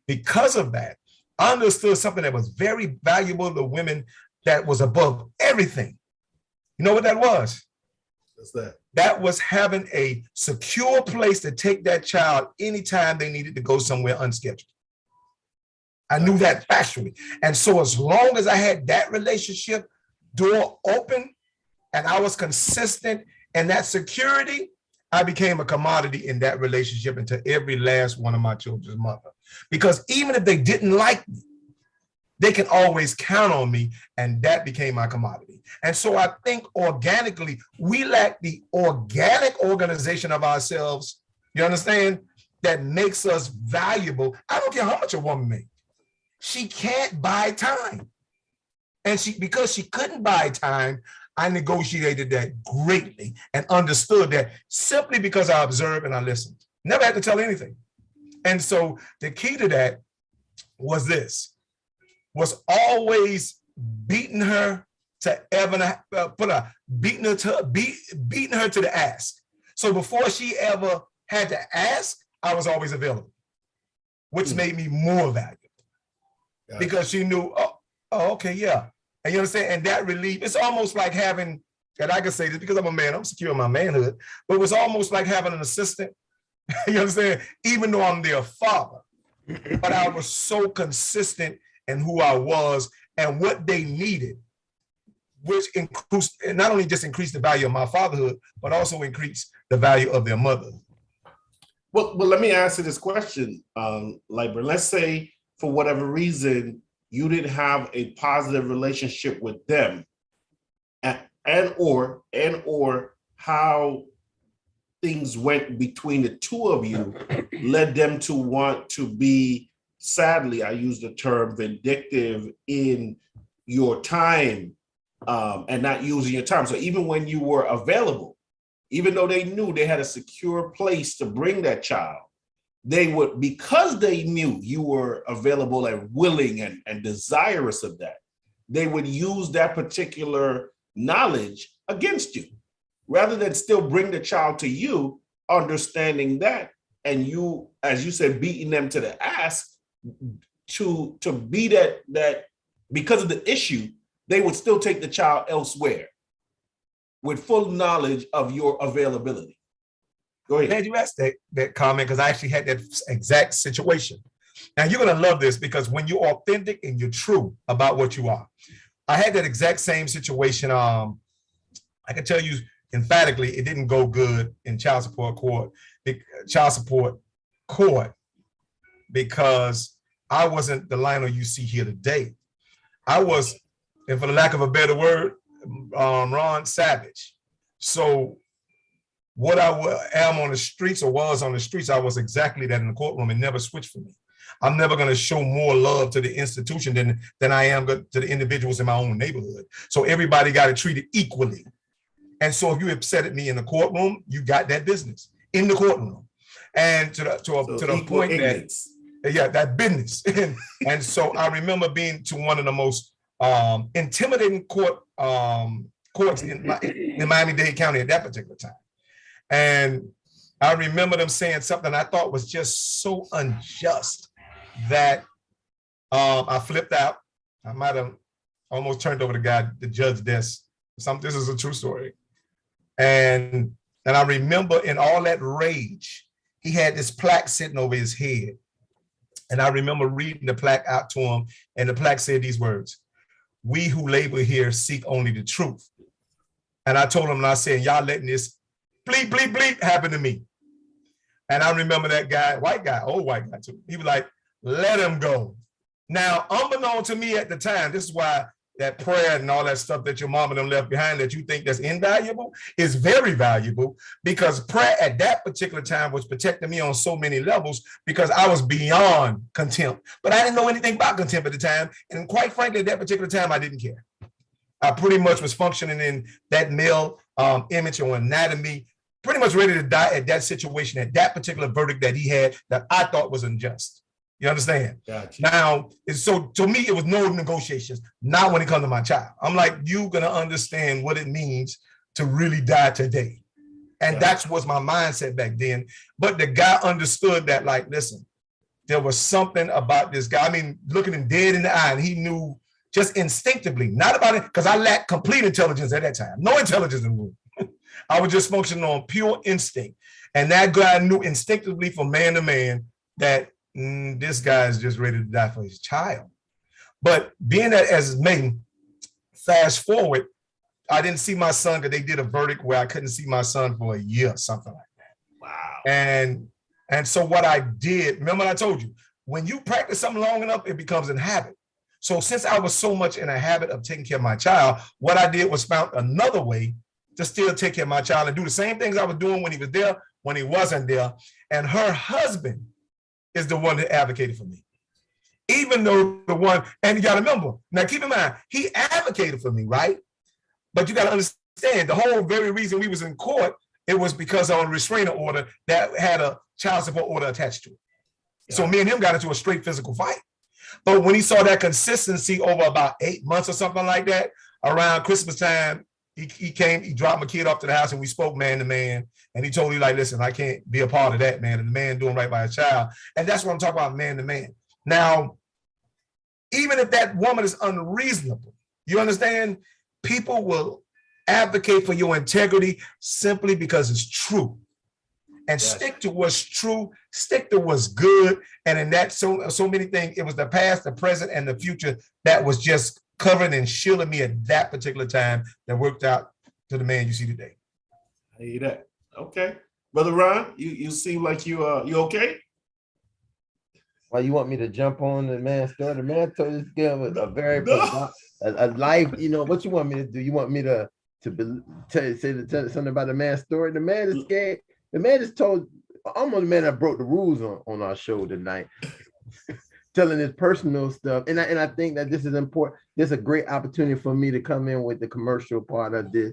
Because of that, I understood something that was very valuable to women that was above everything. You know what that was? What's that? That was having a secure place to take that child anytime they needed to go somewhere unscheduled. I knew that factually. And so as long as I had that relationship door open and I was consistent in that security, I became a commodity in that relationship into every last one of my children's mother. Because even if they didn't like me, they can always count on me, and that became my commodity. And so I think organically, we lack the organic organization of ourselves, you understand, that makes us valuable. I don't care how much a woman makes. She can't buy time. And because she couldn't buy time, I negotiated that greatly and understood that simply because I observed and I listened. Never had to tell anything. And so the key to that was this. Was always beating her to beating her to the ask. So before she ever had to ask, I was always available, which made me more valuable because she knew, oh, okay, yeah. And you understand? And that relief, it's almost like having, and I can say this because I'm a man, I'm secure in my manhood, but it was almost like having an assistant, you understand? Even though I'm their father, but I was so consistent and who I was and what they needed, which not only just increased the value of my fatherhood, but also increased the value of their mother. Well, let me answer this question, Libra. Let's say for whatever reason, you didn't have a positive relationship with them and or how things went between the two of you led them to want to be, sadly, I use the term vindictive in your time and not using your time. So even when you were available, even though they knew they had a secure place to bring that child, they would, because they knew you were available and willing and desirous of that, they would use that particular knowledge against you rather than still bring the child to you, understanding that. And you, as you said, beating them to the ass, to be that because of the issue, they would still take the child elsewhere with full knowledge of your availability. Go ahead. Glad you asked that comment because I actually had that exact situation. Now you're gonna love this because when you're authentic and you're true about what you are, I had that exact same situation. I can tell you emphatically, it didn't go good in child support court because I wasn't the Lionel you see here today. I was, and for the lack of a better word, Ron Savage. So what I am on the streets or was on the streets, I was exactly that in the courtroom and never switched for me. I'm never going to show more love to the institution than I am to the individuals in my own neighborhood. So everybody got to treat it equally. And so if you upset at me in the courtroom, you got that business in the courtroom. And to the point ignorance. That business. And so I remember being to one of the most intimidating courts in Miami-Dade County at that particular time. And I remember them saying something I thought was just so unjust that I flipped out. I might have almost turned over the judge's desk. This is a true story. And I remember in all that rage, he had this plaque sitting over his head. And I remember reading the plaque out to him, and the plaque said these words: "We who labor here seek only the truth." And I told him, and I said, y'all letting this bleep, bleep, bleep happen to me. And I remember that guy, old white guy too. He was like, let him go. Now, unbeknown to me at the time, this is why that prayer and all that stuff that your mom and them left behind that you think that's invaluable is very valuable, because prayer at that particular time was protecting me on so many levels, because I was beyond contempt. But I didn't know anything about contempt at the time. And quite frankly, at that particular time, I didn't care. I pretty much was functioning in that male image or anatomy, pretty much ready to die at that situation, at that particular verdict that he had that I thought was unjust. You understand? Gotcha. Now, so to me, it was no negotiations, not when it comes to my child. I'm like, you're going to understand what it means to really die today. And that was my mindset back then. But the guy understood that, like, listen, there was something about this guy. I mean, looking him dead in the eye, and he knew just instinctively, not about it, because I lacked complete intelligence at that time. No intelligence in the room. I was just functioning on pure instinct. And that guy knew instinctively from man to man that this guy is just ready to die for his child. But being that as me, fast forward, I didn't see my son because they did a verdict where I couldn't see my son for a year, something like that. Wow. And so what I did, remember I told you, when you practice something long enough, it becomes a habit. So since I was so much in a habit of taking care of my child, what I did was found another way to still take care of my child and do the same things I was doing when he was there, when he wasn't there. And her husband is the one that advocated for me. Even though the one, and you gotta remember, now keep in mind, he advocated for me, right? But you gotta understand, the whole very reason we was in court, it was because of a restraining order that had a child support order attached to it. Yeah. So me and him got into a straight physical fight. But when he saw that consistency over about 8 months or something like that, around Christmas time, he came, he dropped my kid off to the house and we spoke man to man. And he told me, like, listen, I can't be a part of that, man. And the man doing right by a child. And that's what I'm talking about, man to man. Now, even if that woman is unreasonable, you understand, people will advocate for your integrity simply because it's true. And stick to what's true, stick to what's good. And in that, so many things, it was the past, the present, and the future that was just covering and shielding me at that particular time that worked out to the man you see today. I hear that. Okay. Brother Ron, you seem like you okay? Why you want me to jump on the man's story? The man told this girl a very a life, you know, what you want me to do? You want me to tell something about the man's story? The man is scared. The man is told, almost the man that broke the rules on our show tonight, telling his personal stuff. And I think that this is important. This is a great opportunity for me to come in with the commercial part of this.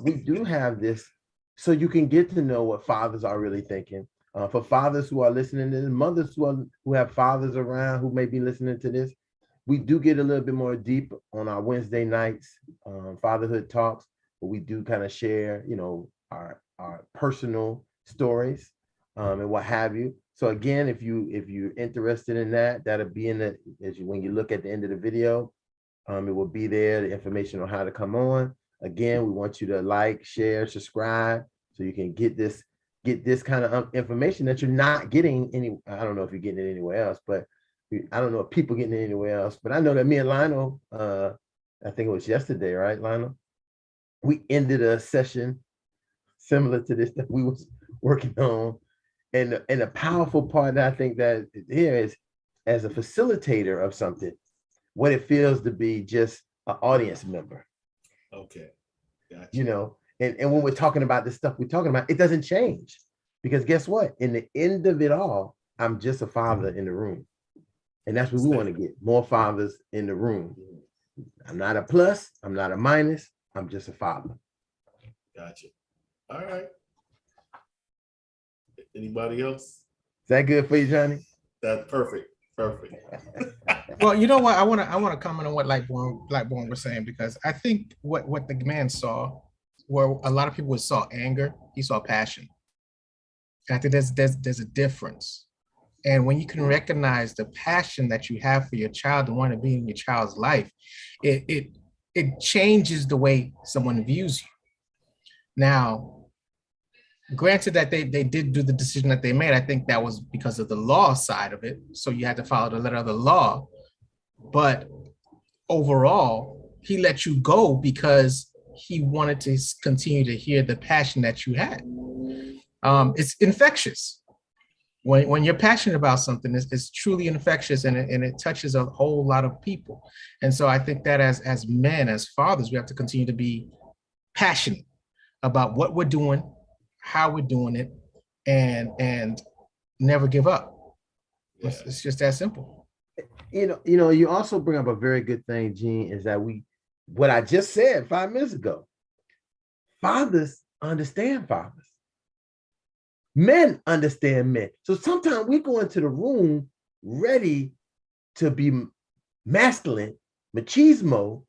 We do have this so you can get to know what fathers are really thinking. For fathers who are listening to this, mothers who have fathers around who may be listening to this, we do get a little bit more deep on our Wednesday nights, Fatherhood Talks, where we do kind of share, you know, our personal stories and what have you. So again, if you're interested in that, that'll be in the when you look at the end of the video, it will be there, the information on how to come on. Again, we want you to like, share, subscribe, so you can get this kind of information that you're not getting I don't know if you're getting it anywhere else, but I don't know if people getting it anywhere else. But I know that me and Lionel, I think it was yesterday, right, Lionel? We ended a session similar to this that we was working on. And the powerful part that I think that here is, as a facilitator of something, what it feels to be just an audience member. Okay. Gotcha. You know, and when we're talking about the stuff we're talking about, it doesn't change. Because guess what? In the end of it all, I'm just a father in the room. And that's what we want to get, more fathers in the room. I'm not a plus, I'm not a minus, I'm just a father. Gotcha. All right. Anybody else? Is that good for you, Johnny? That's perfect. Perfect. Well, you know what? I want to comment on what Blackborn was saying, because I think what the man saw, where a lot of people saw anger, he saw passion. I think there's a difference. And when you can recognize the passion that you have for your child and want to be in your child's life, it changes the way someone views you. Now, granted that they did do the decision that they made, I think that was because of the law side of it. So you had to follow the letter of the law. But overall, he let you go because he wanted to continue to hear the passion that you had. It's infectious. when you're passionate about something, it's truly infectious, and it touches a whole lot of people. And so I think that as men, as fathers, we have to continue to be passionate about what we're doing, how we're doing it, and never give up. Yeah. It's just that simple. You also bring up a very good thing, Gene, is that what I just said 5 minutes ago, fathers understand fathers. Men understand men. So sometimes we go into the room ready to be masculine, machismo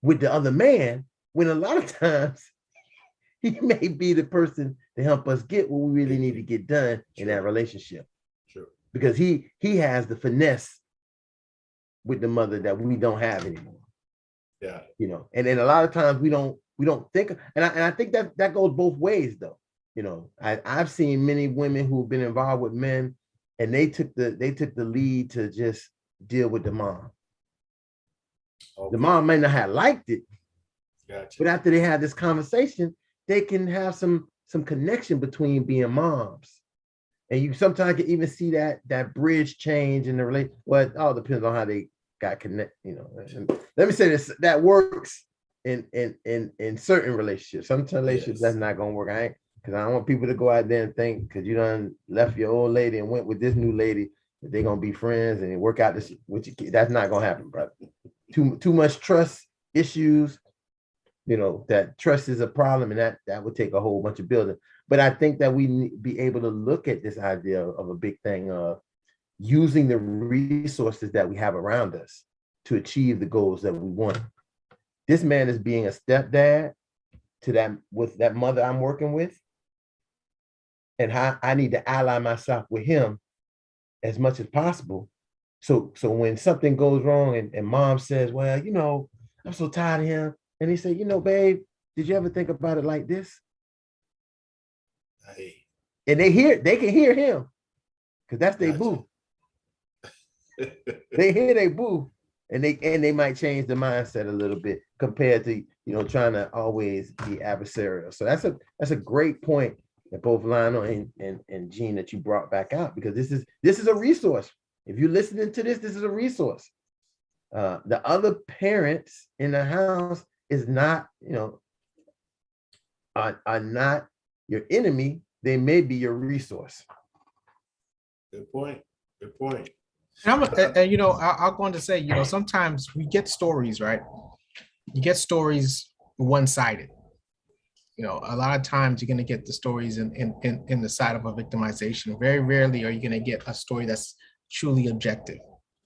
with the other man, when a lot of times he may be the person to help us get what we really need to get done in that relationship. Sure. Because he has the finesse with the mother that we don't have anymore. Yeah. And then a lot of times we don't think, and I think that goes both ways though. I've seen many women who've been involved with men, and they took the lead to just deal with the mom. Okay. The mom may not have liked it, gotcha. But after they have this conversation, they can have some connection between being moms. And you sometimes can even see that bridge change in the relationship. Well, it all depends on how they got connected. And let me say this: that works in certain relationships. Some relationships that's not gonna work. Because I don't want people to go out there and think because you done left your old lady and went with this new lady that they're gonna be friends and work out this with your kid. That's not gonna happen, brother. Too much trust issues. That trust is a problem, and that would take a whole bunch of building. But I think that we be able to look at this idea of a big thing of using the resources that we have around us to achieve the goals that we want. This man is being a stepdad to that mother I'm working with, and how I need to ally myself with him as much as possible. So when something goes wrong and mom says, well, I'm so tired of him. And he said, babe, did you ever think about it like this? Hey. And they can hear him because that's their boo. They hear their boo, and they might change the mindset a little bit compared to, trying to always be adversarial. So that's a great point that both Lionel and Gene that you brought back out, because this is a resource. If you're listening to this is a resource. The other parents in the house is not, are not your enemy. They may be your resource. Good point. And I'll go on to say, sometimes we get stories, right? You get stories one-sided. A lot of times you're going to get the stories in the side of a victimization. Very rarely are you going to get a story that's truly objective,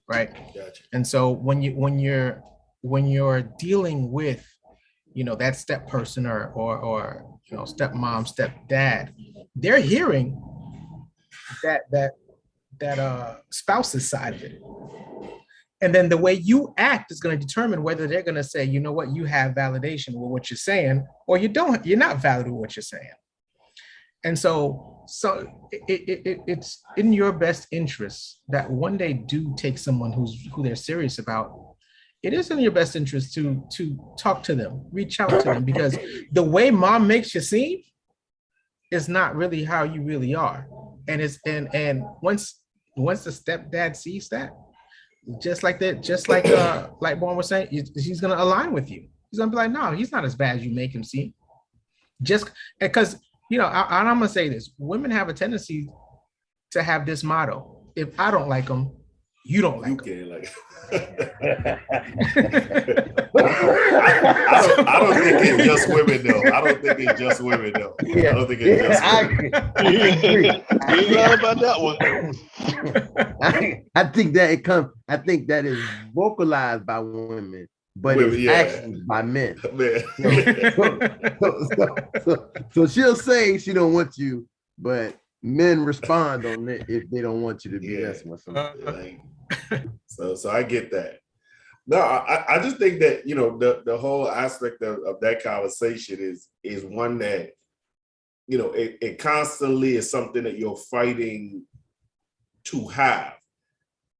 right? Gotcha. And so when you're dealing with, that step person or stepmom, stepdad, they're hearing that spouse's side of it. And then the way you act is going to determine whether they're going to say, you know what, you have validation with what you're saying, or you're not valid with what you're saying. And so it's in your best interest that one day do take someone who they're serious about. It is in your best interest to talk to them, reach out to them, because the way mom makes you seem is not really how you really are. And once the stepdad sees that, just like Born was saying, he's gonna align with you. He's gonna be like, no, he's not as bad as you make him seem. Just because, I'm gonna say this: women have a tendency to have this motto: if I don't like them, you don't like them. I don't think it's just women though. Yeah. I don't think it's just women. I agree. You're right about that one. I think that is vocalized by women, but it's actually by men. So she'll say she don't want you, but men respond on it if they don't want you to be messing with somebody. So I get that. No, I just think that, the whole aspect of that conversation is one that, it constantly is something that you're fighting to have.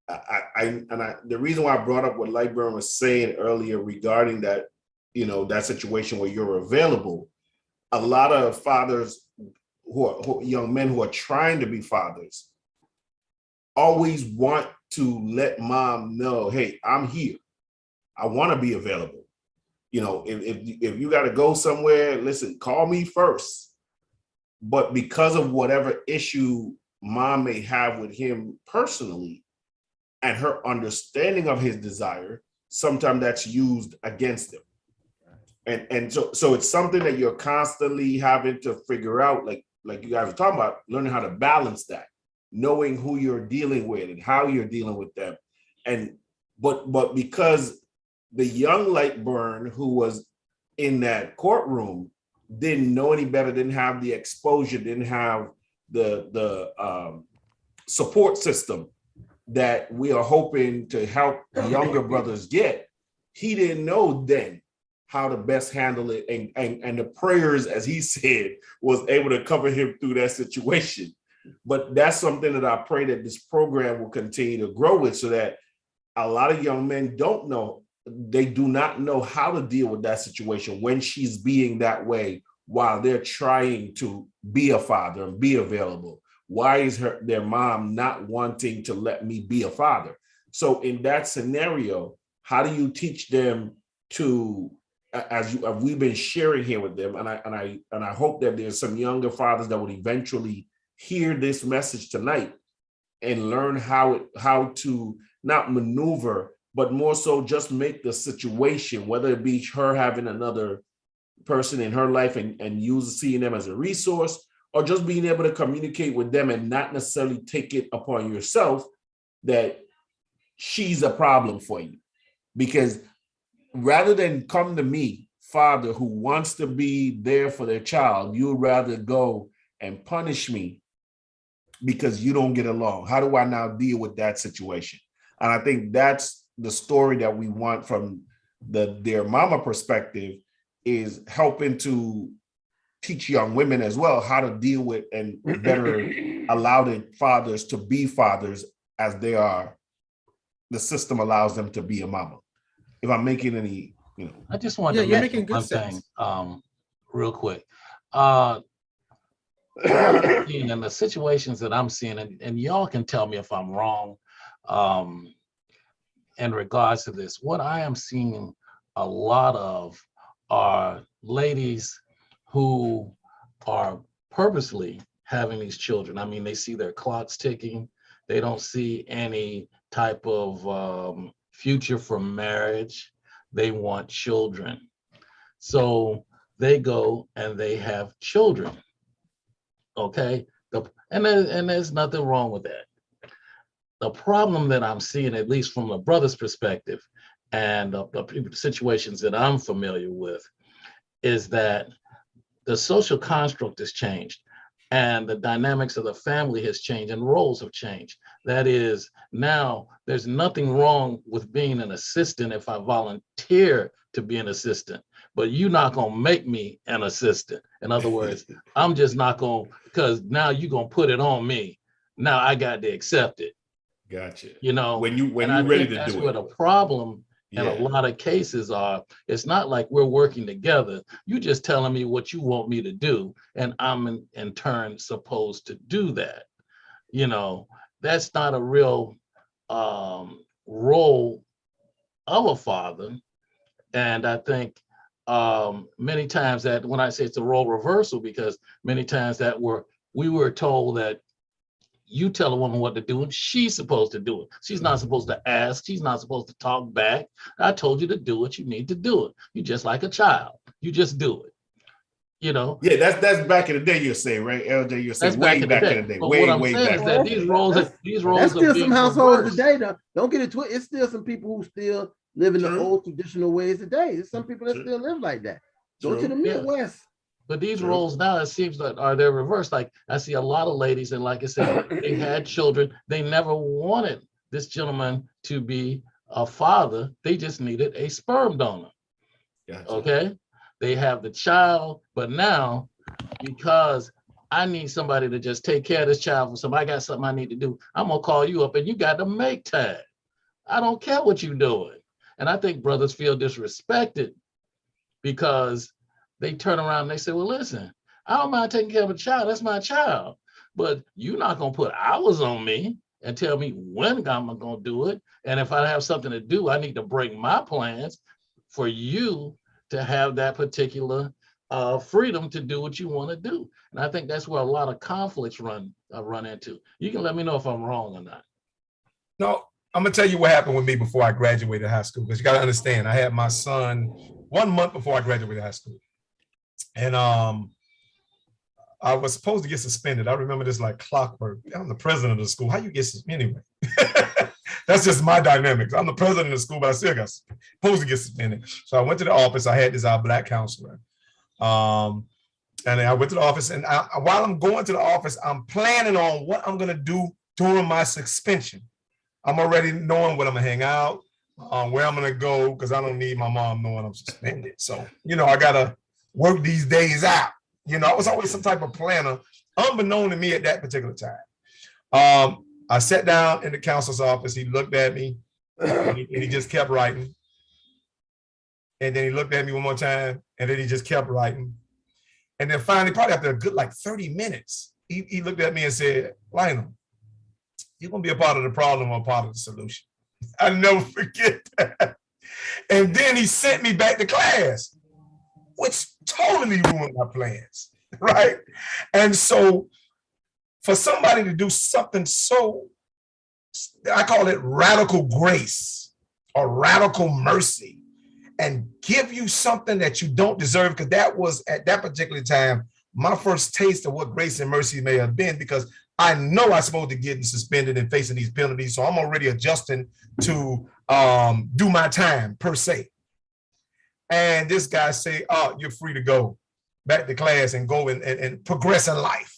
The reason why I brought up what Lightburn was saying earlier regarding that, that situation where you're available, a lot of fathers young men who are trying to be fathers always want to let mom know, hey, I'm here. I want to be available. You know, if you got to go somewhere, listen, call me first. But because of whatever issue mom may have with him personally and her understanding of his desire, sometimes that's used against him. And so it's something that you're constantly having to figure out, like you guys are talking about, learning how to balance that, knowing who you're dealing with and how you're dealing with them. And but because the young Lightburn who was in that courtroom didn't know any better, didn't have the exposure, didn't have the support system that we are hoping to help younger brothers get, he didn't know then how to best handle it. And the prayers, as he said, was able to cover him through that situation. But that's something that I pray that this program will continue to grow with, so that a lot of young men don't know, they do not know how to deal with that situation when she's being that way while they're trying to be a father and be available. Why is their mom not wanting to let me be a father? So in that scenario, how do you teach them to, as we've been sharing here with them, and I hope that there's some younger fathers that would eventually hear this message tonight and learn how to not maneuver, but more so just make the situation, whether it be her having another person in her life and seeing them as a resource, or just being able to communicate with them and not necessarily take it upon yourself that she's a problem for you. Because rather than come to me, father, who wants to be there for their child, you'd rather go and punish me because you don't get along. How do I now deal with that situation? And I think that's the story that we want from their mama perspective, is helping to teach young women as well how to deal with and better allow the fathers to be fathers as they are. The system allows them to be a mama. If I'm making any, I just wanted to mention one thing real quick. What I'm seeing in the situations that I'm seeing, and y'all can tell me if I'm wrong in regards to this, what I am seeing a lot of are ladies who are purposely having these children. I mean, they see their clocks ticking. They don't see any type of future for marriage. They want children. So they go and they have children. Okay. And there's nothing wrong with that. The problem that I'm seeing, at least from the brother's perspective, and the situations that I'm familiar with, is that the social construct has changed and the dynamics of the family has changed and roles have changed. That is, now there's nothing wrong with being an assistant if I volunteer to be an assistant, but you're not gonna make me an assistant. In other words, I'm just not gonna, because now you're gonna put it on me. Now I got to accept it. Gotcha. When you're ready to do it. That's where the problem in a lot of cases are. It's not like we're working together. You just telling me what you want me to do, and I'm in turn supposed to do that. That's not a real role of a father. And I think many times that when I say it's a role reversal, because many times that we were told that you tell a woman what to do and she's supposed to do it. She's not supposed to ask. She's not supposed to talk back. I told you to do it. You need to do it. You're just like a child. You just do it. Yeah, that's back in the day, you're saying, right? LJ, you're saying way back in the day. But way what I'm way saying back. is that these roles that's still are some households reversed. today, though. Don't get it twisted. It's still some people who still live in the old traditional ways today. There's some people that still live like that. Go to the Midwest. But these roles now, it seems that they're reversed. Like I see a lot of ladies, and like I said, they had children. They never wanted this gentleman to be a father. They just needed a sperm donor. Gotcha. Okay. They have the child, but now because I need somebody to just take care of this child for somebody, I got something I need to do. I'm gonna call you up and you got to make time. I don't care what you're doing. And I think brothers feel disrespected because they turn around and they say, well, listen, I don't mind taking care of a child. That's my child. But you're not going to put hours on me and tell me when I'm going to do it. And if I have something to do, I need to break my plans for you to have that particular freedom to do what you want to do. And I think that's where a lot of conflicts run into. You can let me know if I'm wrong or not. No, I'm gonna tell you what happened with me before I graduated high school, because you got to understand, I had my son 1 month before I graduated high school, and I was supposed to get suspended. I remember this like clockwork. I'm the president of the school. How you get suspended anyway? That's just my dynamics. I'm the president of the school, but I still got supposed to get suspended. So I went to the office. I had this black counselor. And I went to the office, and while I'm going to the office, I'm planning on what I'm going to do during my suspension. I'm already knowing what I'm going to hang out, where I'm going to go, because I don't need my mom knowing I'm suspended. So, I got to work these days out. I was always some type of planner, unbeknown to me at that particular time. I sat down in the counselor's office. He looked at me, and he just kept writing. And then he looked at me one more time, and then he just kept writing. And then finally, probably after a good 30 minutes, he looked at me and said, Lionel, you're going to be a part of the problem or a part of the solution. I'll never forget that. And then he sent me back to class, which totally ruined my plans, right? And so for somebody to do something so, I call it radical grace or radical mercy, and give you something that you don't deserve, because that was at that particular time my first taste of what grace and mercy may have been, because I know I'm supposed to get suspended and facing these penalties, so I'm already adjusting to do my time per se. And this guy say, "Oh, you're free to go back to class and go and progress in life."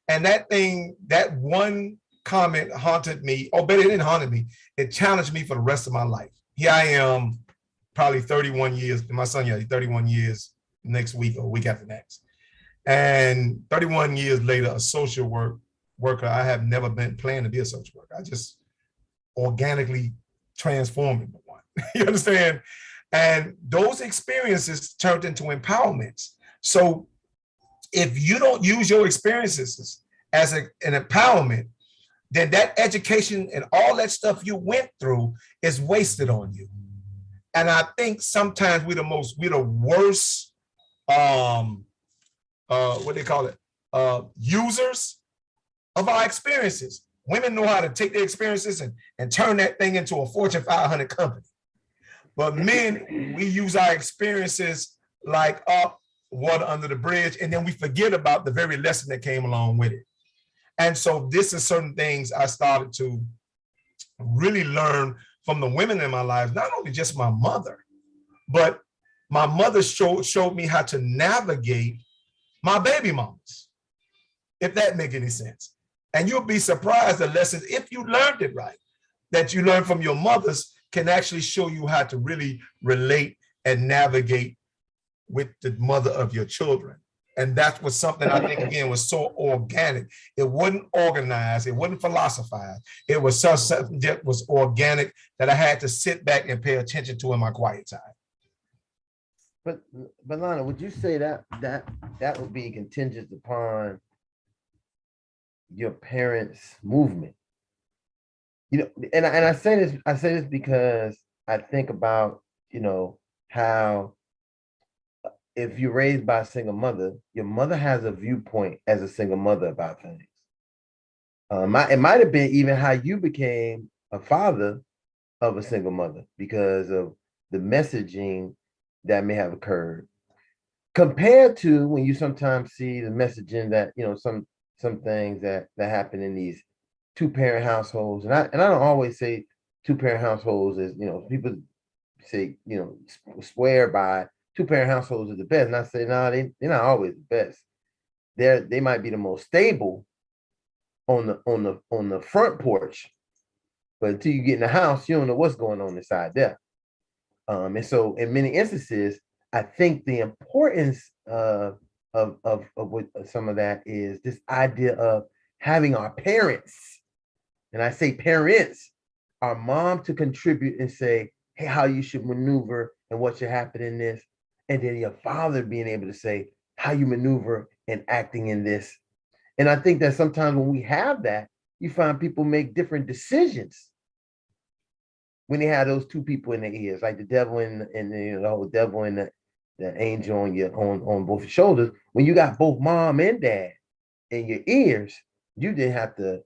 And that one comment haunted me. Oh, but it didn't haunt me. It challenged me for the rest of my life. Here I am, probably 31 years. My son, 31 years next week or week after next. And 31 years later, a social worker. I have never been planning to be a social worker. I just organically transformed into one. You understand? And those experiences turned into empowerments. So if you don't use your experiences as an empowerment, then that education and all that stuff you went through is wasted on you. And I think sometimes we're the worst, what they call it, users of our experiences. Women know how to take their experiences and turn that thing into a Fortune 500 company. But men, we use our experiences like water under the bridge, and then we forget about the very lesson that came along with it. And so this is certain things I started to really learn from the women in my life, not only just my mother, but my mother showed me how to navigate my baby mamas, if that makes any sense. And you'll be surprised the lessons, if you learned it right, that you learn from your mothers can actually show you how to really relate and navigate with the mother of your children. And that was something I think, again, was so organic. It wasn't organized. It wasn't philosophized. It was something that was organic that I had to sit back and pay attention to in my quiet time. But Lana, would you say that would be contingent upon your parents' movement? And I say this because I think about, how if you're raised by a single mother, your mother has a viewpoint as a single mother about things. It might have been even how you became a father of a single mother because of the messaging that may have occurred, compared to when you sometimes see the messaging that, some things that happen in these two-parent households. And I don't always say two-parent households as, people say, swear by two-parent households are the best. And I say, no, they're not always the best. They might be the most stable on the front porch, but until you get in the house, you don't know what's going on inside there. And so in many instances, I think the importance of what some of that is this idea of having our parents, and I say parents, our mom to contribute and say, hey, how you should maneuver and what should happen in this. And then your father being able to say how you maneuver and acting in this. And I think that sometimes when we have that, you find people make different decisions when they have those two people in their ears, like the devil and the whole devil and the angel on both your shoulders. When you got both mom and dad in your ears, you didn't have to,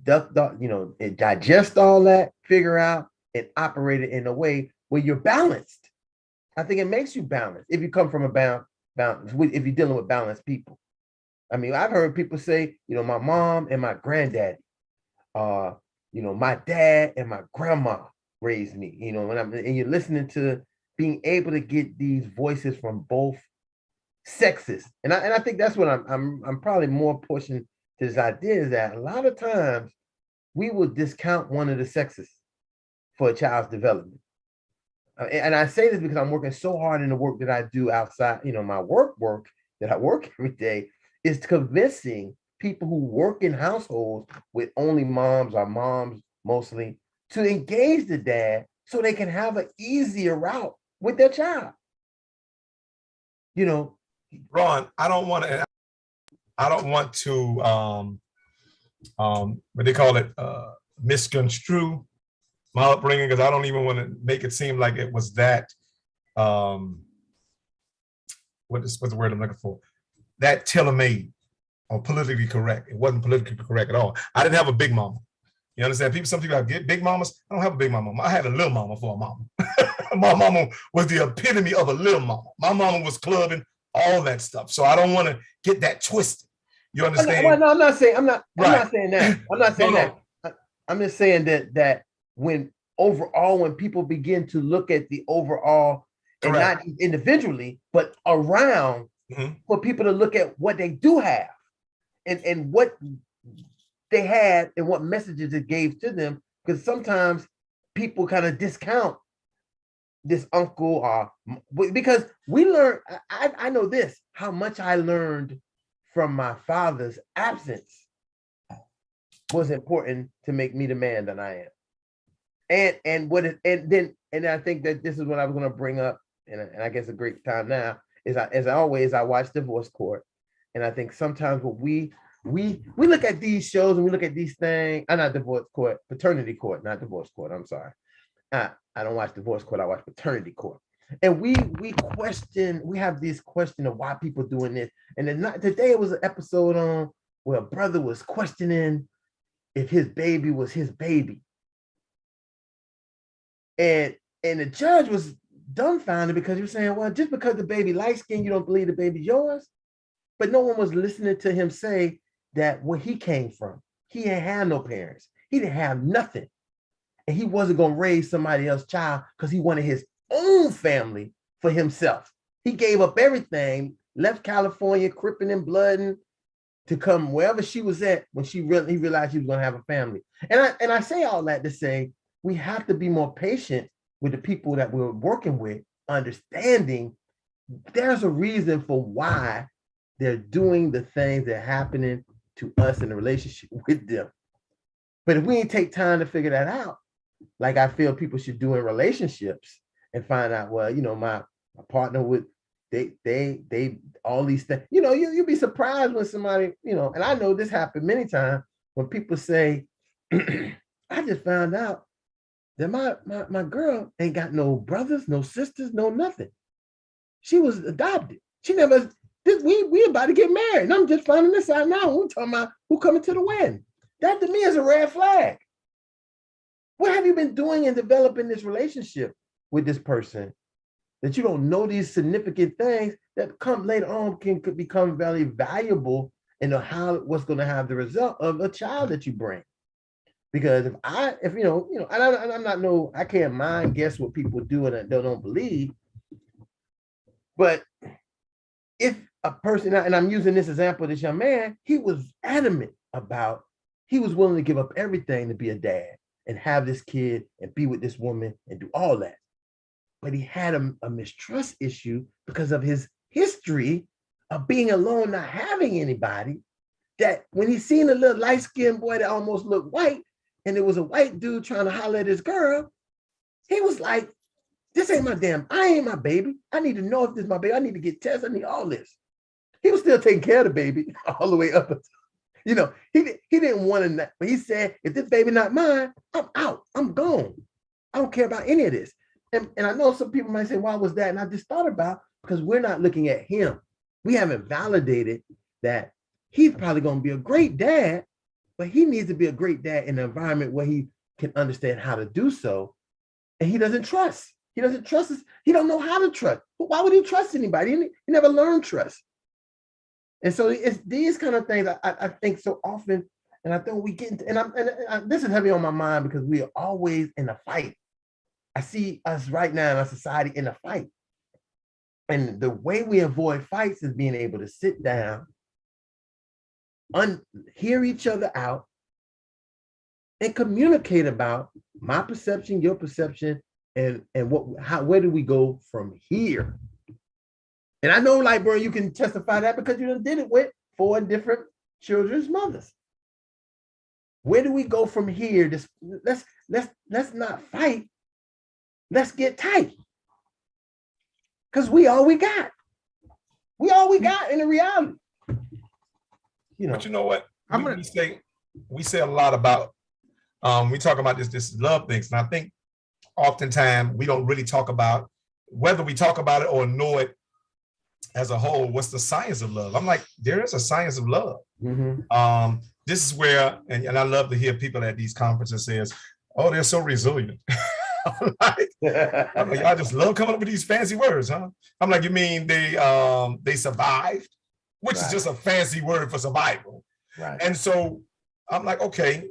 deduct, and digest all that, figure out and operate it in a way where you're balanced. I think it makes you balanced if you come from a balance, if you're dealing with balanced people. I mean, I've heard people say, my mom and my granddaddy, my dad and my grandma raised me, and you're listening to being able to get these voices from both sexes. And I think that's what I'm probably more pushing to this idea, is that a lot of times we will discount one of the sexes for a child's development. And I say this because I'm working so hard in the work that I do outside, my work that I work every day, is convincing people who work in households with only moms or moms mostly to engage the dad so they can have an easier route with their child. Ron, I don't want to what they call it, misconstrue my upbringing, because I don't even want to make it seem like it was that what's the word I'm looking for? That tailor-made or politically correct. It wasn't politically correct at all. I didn't have a big mama. You understand? Some people have big mamas. I don't have a big mama. I had a little mama for a mama. My mama was the epitome of a little mama. My mama was clubbing, all that stuff. So I don't want to get that twisted. You understand? I'm not saying that. I'm not saying that. I'm just saying that when people begin to look at the overall, and not individually, but around, for people to look at what they do have and what they had and what messages it gave to them, because sometimes people kind of discount this uncle, because we learn. I know this, how much I learned from my father's absence was important to make me the man that I am. And I think that this is what I was going to bring up, and I guess a great time now is, as always, I watch Divorce Court, and I think sometimes what we look at these shows and we look at these things. Not Divorce Court, Paternity Court, not Divorce Court. I'm sorry. I don't watch Divorce Court. I watch Paternity Court. And we have this question of why people doing this. And then today it was an episode on where a brother was questioning if his baby was his baby. And the judge was dumbfounded because he was saying, well, just because the baby light skinned, you don't believe the baby's yours. But no one was listening to him say that where he came from, he didn't have no parents. He didn't have nothing. And he wasn't going to raise somebody else's child because he wanted his own family for himself. He gave up everything, left California, cripping and blooding, to come wherever she was at when he realized he was going to have a family. And I say all that to say we have to be more patient with the people that we're working with, understanding there's a reason for why they're doing the things that are happening to us in the relationship with them. But if we ain't take time to figure that out, like I feel people should do in relationships, and find out, well, my partner would, they all these things, you'd be surprised when somebody, and I know this happened many times when people say, I just found out that my girl ain't got no brothers, no sisters, no nothing. She was adopted. She never, we about to get married. And I'm just finding this out now. We're talking about who coming to the wedding. That to me is a red flag. What have you been doing in developing this relationship with this person that you don't know these significant things that come later on could become very valuable in what's going to have the result of a child that you bring? Because I can't mind guess what people do and they don't believe. But if a person, and I'm using this example, this young man, he was adamant about, he was willing to give up everything to be a dad and have this kid and be with this woman and do all that. But he had a mistrust issue because of his history of being alone, not having anybody, that when he seen a little light-skinned boy that almost looked white, and it was a white dude trying to holler at his girl, he was like, this ain't I ain't my baby. I need to know if this is my baby. I need to get tests. I need all this. He was still taking care of the baby all the way up. He didn't want to, but he said, if this baby not mine, I'm out. I'm gone. I don't care about any of this. And I know some people might say, why was that? And I just thought about, because we're not looking at him. We haven't validated that he's probably going to be a great dad, but he needs to be a great dad in an environment where he can understand how to do so. And he doesn't trust. He doesn't trust us. He don't know how to trust. Why would he trust anybody? He never learned trust. And so it's these kind of things I think so often, and I think we get into, and this is heavy on my mind because we are always in a fight. I see us right now in our society in a fight. And the way we avoid fights is being able to sit down, hear each other out, and communicate about my perception, your perception, and where do we go from here? And I know, like, bro, you can testify that because you done did it with 4 different children's mothers. Where do we go from here? Let's not fight. Let's get tight. Because we all we got. We all we got in the reality. But you know what? We say a lot about we talk about this love things. And I think oftentimes we don't really talk about, whether we talk about it or know it as a whole, what's the science of love? I'm like, there is a science of love. Mm-hmm. This is where, and I love to hear people at these conferences says, oh, they're so resilient. I'm like, y'all just love coming up with these fancy words, huh? I'm like, you mean they survived, which is just a fancy word for survival. Right. And so I'm like, okay,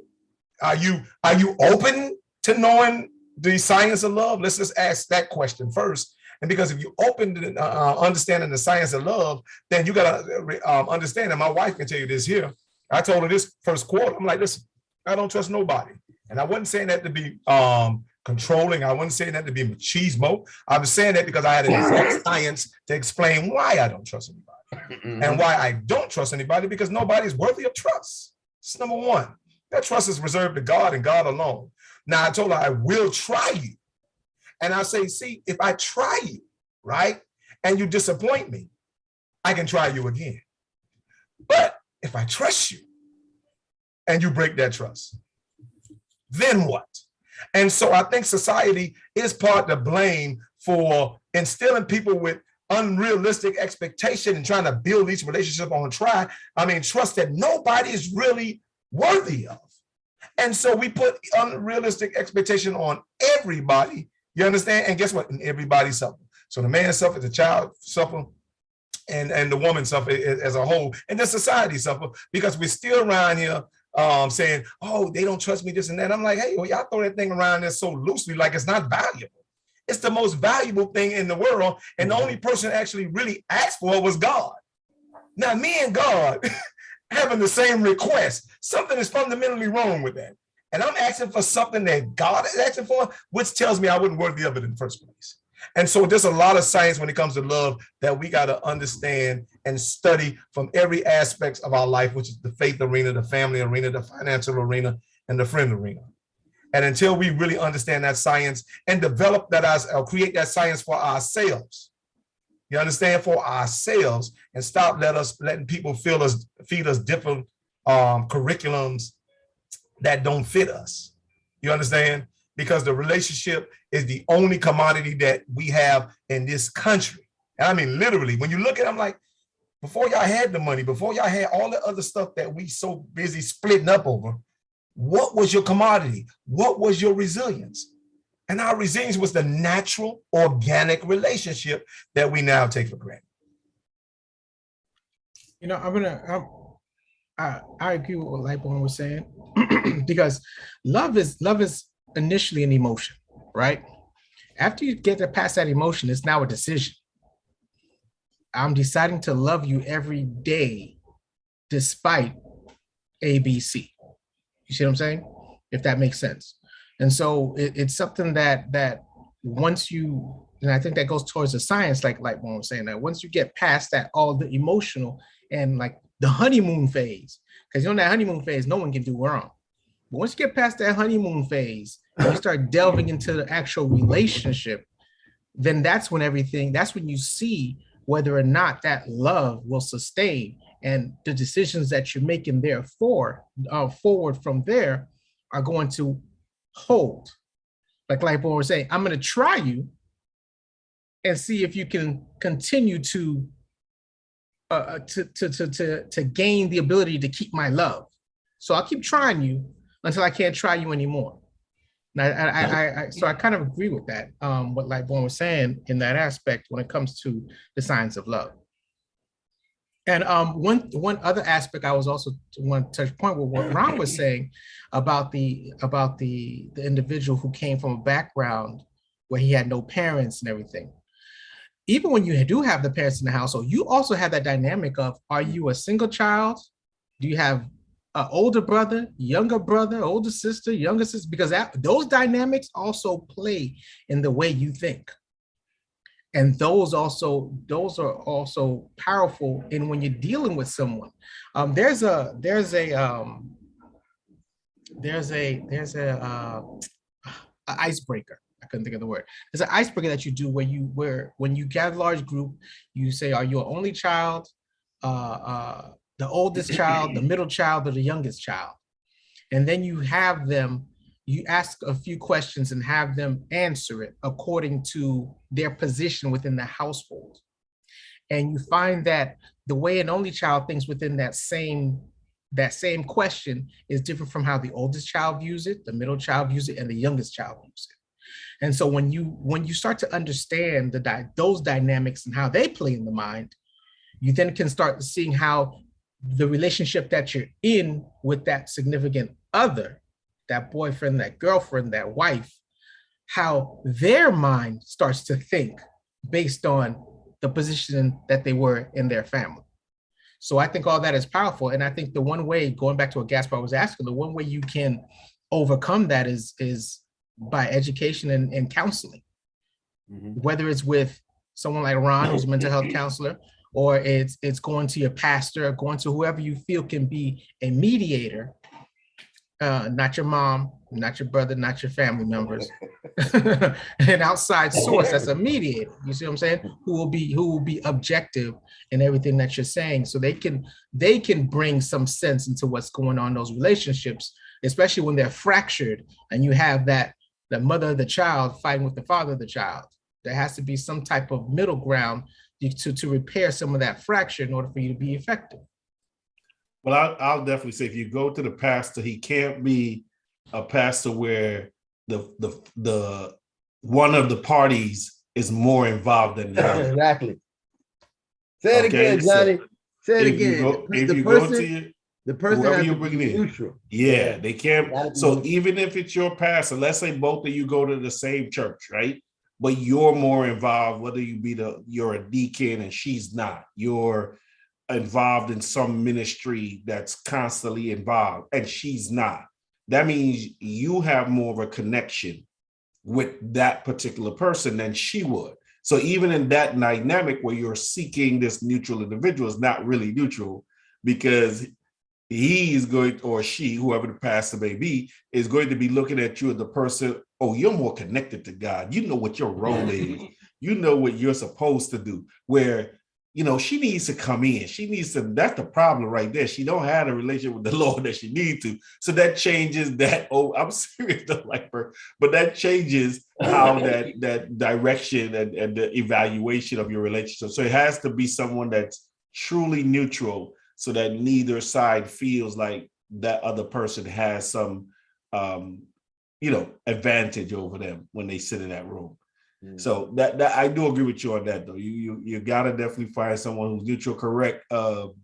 are you open to knowing the science of love? Let's just ask that question first. And because if you open to understanding the science of love, then you gotta understand, and my wife can tell you this here. I told her this first quarter, I'm like, listen, I don't trust nobody. And I wasn't saying that to be controlling. I wasn't saying that to be machismo. I was saying that because I had an exact science to explain why I don't trust anybody. Mm-hmm. And why I don't trust anybody, because nobody's worthy of trust. It's number one. That trust is reserved to God and God alone. Now I told her I will try you. And I say, see, if I try you, right, and you disappoint me, I can try you again. But if I trust you and you break that trust, then what? And so I think society is part to blame for instilling people with unrealistic expectation and trying to build these relationships on trust that nobody is really worthy of. And so we put unrealistic expectation on everybody, you understand? And guess what? And everybody suffer. So the man suffer, the child suffer, and the woman suffer as a whole, and the society suffer, because we're still around here saying, oh, they don't trust me, this and that. I'm like, hey, well, y'all throw that thing around there so loosely, like it's not valuable. It's the most valuable thing in the world. And the only person actually really asked for it was God. Now, me and God having the same request, something is fundamentally wrong with that. And I'm asking for something that God is asking for, which tells me I wasn't worthy of it in the first place. And so there's a lot of science when it comes to love that we got to understand and study from every aspect of our life, which is the faith arena, the family arena, the financial arena, and the friend arena. And until we really understand that science and develop that, or create that science for ourselves, you understand, for ourselves, and stop letting people feed us different curriculums that don't fit us. You understand? Because the relationship is the only commodity that we have in this country. And I mean, literally, when you look at it, I'm like, before y'all had the money, before y'all had all the other stuff that we so busy splitting up over, what was your commodity? What was your resilience? And our resilience was the natural, organic relationship that we now take for granted. You know, I agree with what Lightborn was saying, because love is initially an emotion, right? After you get past that emotion, it's now a decision. I'm deciding to love you every day, despite A, B, C. You see what I'm saying? If that makes sense. And so it's something that once you, and I think that goes towards the science, like Lightborn was saying, that once you get past that, all the emotional and like the honeymoon phase, because that honeymoon phase, no one can do wrong. But once you get past that honeymoon phase, and you start delving into the actual relationship, then that's when you see whether or not that love will sustain And the decisions that you're making therefore forward from there are going to hold. Like Lightborn was saying, I'm going to try you and see if you can continue to gain the ability to keep my love. So I'll keep trying you until I can't try you anymore. So I kind of agree with that, what Lightborn was saying in that aspect when it comes to the signs of love. And one other aspect I was also want to touch point with what Ron was saying about the individual who came from a background where he had no parents and everything. Even when you do have the parents in the household, you also have that dynamic of, are you a single child? Do you have an older brother, older sister, younger sister? Because those dynamics also play in the way you think. And those are also powerful in when you're dealing with someone. There's a icebreaker. I couldn't think of the word. There's an icebreaker that you do where when you gather a large group, you say, are you an only child, the oldest child, the middle child, or the youngest child? And then you ask a few questions and have them answer it according to their position within the household. And you find that the way an only child thinks within that same question is different from how the oldest child views it, the middle child views it, and the youngest child views it. And so when you start to understand those dynamics and how they play in the mind, you then can start seeing how the relationship that you're in with that significant other, that boyfriend, that girlfriend, that wife, how their mind starts to think based on the position that they were in their family. So I think all that is powerful. And I think the one way, going back to what Gaspar was asking, the one way you can overcome that is by education and counseling. Mm-hmm. Whether it's with someone like Ron, who's a mental health counselor, or it's going to your pastor, or going to whoever you feel can be a mediator, not your mom, not your brother, not your family members, an outside source that's a mediator. You see what I'm saying? Who will be objective in everything that you're saying, so they can bring some sense into what's going on in those relationships, especially when they're fractured and you have the mother of the child fighting with the father of the child. There has to be some type of middle ground to repair some of that fracture in order for you to be effective. Well, I'll definitely say, if you go to the pastor, he can't be a pastor where the one of the parties is more involved than the other. Exactly. Say it again, Johnny. Say it again. The person has to be neutral. Yeah, they can't. So even if it's your pastor, let's say both of you go to the same church, right? But you're more involved, whether you're a deacon and she's not. You're involved in some ministry that's constantly involved and she's not. That means you have more of a connection with that particular person than she would. So even in that dynamic where you're seeking this neutral individual, is not really neutral, because he's going, or she, whoever the pastor may be, is going to be looking at you as the person, oh, you're more connected to God. You know what your role is. You know what you're supposed to do. Where, she needs to come in. She needs to, that's the problem right there. She don't have a relationship with the Lord that she needs to. So that changes that. Oh, I'm serious, though, like her. But that changes how that direction and the evaluation of your relationship. So it has to be someone that's truly neutral, so that neither side feels like that other person has some, advantage over them when they sit in that room. Mm. So that I do agree with you on that, though. You gotta definitely find someone who's neutral. Correct, Brother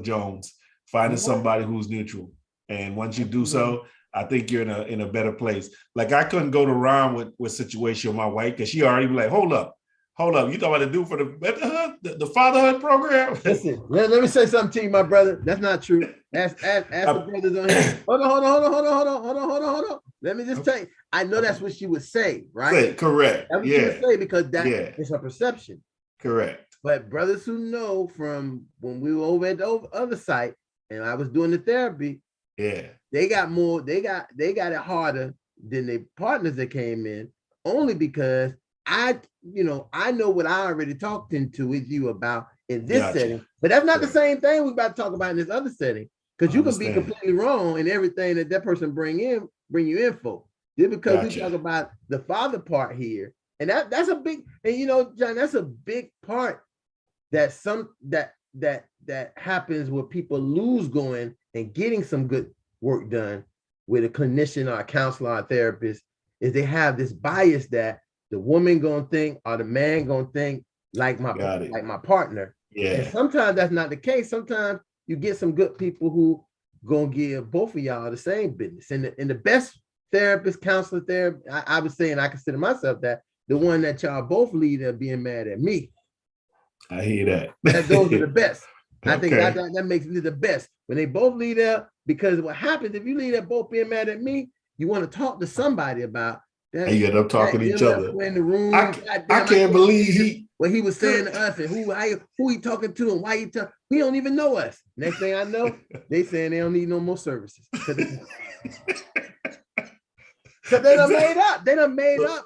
Jones. Finding somebody who's neutral, and once you do so, I think you're in a better place. Like, I couldn't go to Ron with situation with my wife, because she already be like, hold up. You talking about to do for the fatherhood program? Listen, let me say something to you, my brother. That's not true. Ask the brothers on here. Hold on. Let me just tell you. I know that's what she would say, right? Correct. That's what she would say, because is her perception. Correct. But brothers who know from when we were over at the other site and I was doing the therapy, they got it harder than the partners that came in, only because I know what I already talked into with you about in this setting, but that's not the same thing we're about to talk about in this other setting, because you can be completely wrong in everything that person bring you in for. Just because we talk about the father part here, and that's a big, and you know, John, that's a big part that happens where people lose going and getting some good work done with a clinician or a counselor or a therapist, is they have this bias that the woman gonna think or the man gonna think like my partner. Yeah. And sometimes that's not the case. Sometimes you get some good people who gonna give both of y'all the same business. And the best therapist, counselor, therapist, I would say, and I consider myself that, the one that y'all both lead up being mad at me. I hear that. Those are the best. I think that makes it the best. When they both lead up, because what happens if you lead up both being mad at me, you want to talk to somebody about that. And you end up talking to each other. In the room, I can't believe what he was saying to us, and who he talking to, and why he talking. He don't even know us. Next thing I know, they saying they don't need no more services. Because they done made up. They done made up.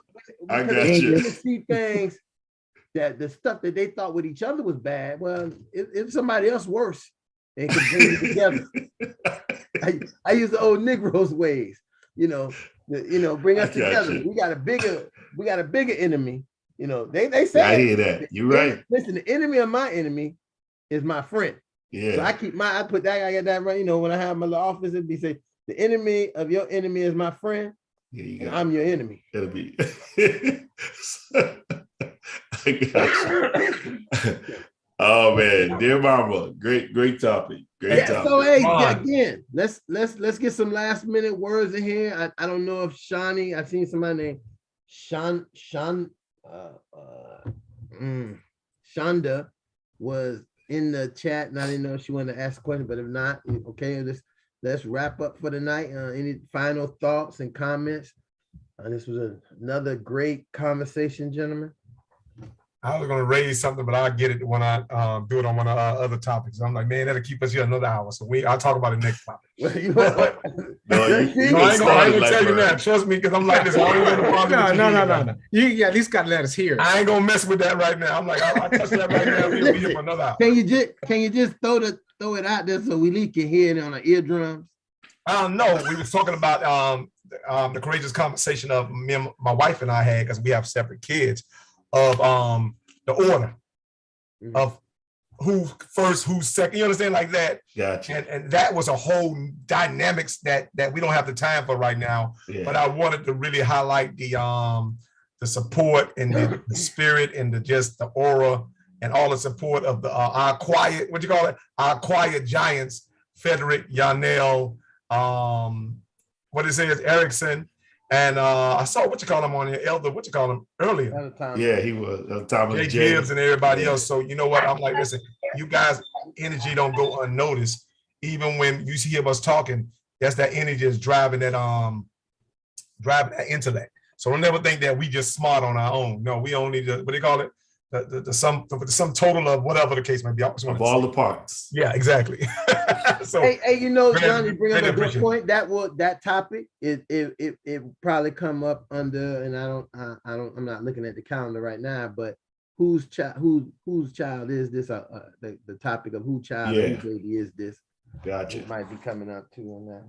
I got you. See things that the stuff that they thought with each other was bad. Well, it's somebody else worse and could bring it together. I use the old Negroes ways, bring us together. We got a bigger enemy. They say I hear that. You're right. Listen, the enemy of my enemy is my friend. Yeah. So I put that, I get that right. When I have my little office, it'd be say, the enemy of your enemy is my friend. Yeah, I'm your enemy. It'll be. I got you. Oh man, dear mama, great topic. Great topic. So again, let's get some last minute words in here. I don't know if Shani, I've seen somebody named Shonda was in the chat, and I didn't know if she wanted to ask a question, but if not, okay, let's wrap up for the night. Any final thoughts and comments? This was another great conversation, gentlemen. I was going to raise something, but I'll get it when I do it on one of our other topics. I'm like, man, that'll keep us here another hour. So I'll talk about it next time. I ain't gonna tell you that. Trust me, because I'm like this. No. You at least got to let us hear it. I ain't gonna mess with that right now. I'm like, I'll touch that right now. We'll be here for another hour. Can you just throw it out there so we at least can hear it on our eardrums? No, we was talking about the courageous conversation of me and my wife and I had, because we have separate kids, of the order of who first, who's second, you understand, like that. Gotcha. And that was a whole dynamics that we don't have the time for right now. Yeah. But I wanted to really highlight the support and the spirit and the aura and all the support of our quiet, our quiet giants, Frederick, Yarnell, Erickson. And I saw him on here, Elder, earlier. Yeah, he was. Jay Gibbs and everybody else. So you know what? I'm like, listen, you guys' energy don't go unnoticed. Even when you hear us talking, that's that energy is driving that intellect. So don't never think that we just smart on our own. No, we only what they call it, the sum total of whatever the case may be. Of all the parts. Yeah, exactly. So, hey, John, you bring up a good point. That topic it probably come up under, and I'm not looking at the calendar right now, but whose child is this? The topic of whose child whose baby is this? Gotcha. It might be coming up too on that.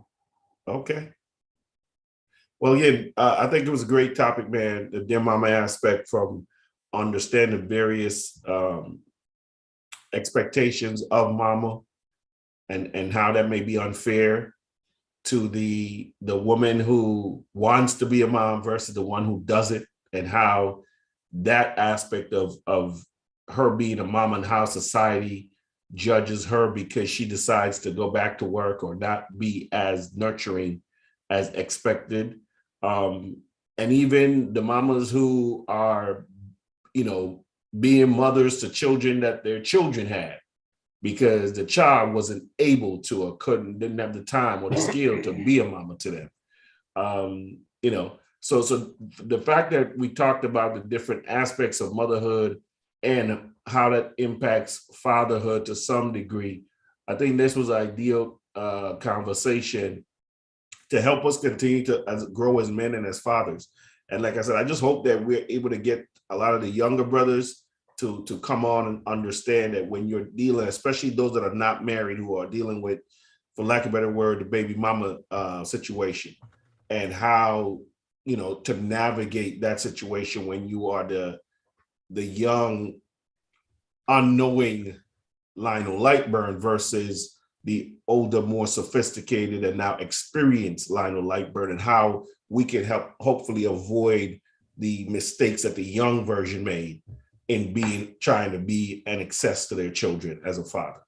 Okay. Well, yeah, I think it was a great topic, man. The dear mama aspect, from understanding various expectations of mama and how that may be unfair to the woman who wants to be a mom versus the one who doesn't, and how that aspect of her being a mom and how society judges her because she decides to go back to work or not be as nurturing as expected. And even the mamas who are, being mothers to children that their children had, because the child wasn't able to or didn't have the time or the skill to be a mama to them. So the fact that we talked about the different aspects of motherhood and how that impacts fatherhood to some degree, I think this was an ideal conversation to help us continue to grow as men and as fathers. And like I said, I just hope that we're able to get a lot of the younger brothers to come on and understand that when you're dealing, especially those that are not married who are dealing with, for lack of a better word, the baby mama situation, and how, you know, to navigate that situation when you are the young, unknowing Lionel Lightburn versus the older, more sophisticated and now experienced Lionel Lightburn, and how we can help hopefully avoid the mistakes that the young version made in trying to be an access to their children as a father.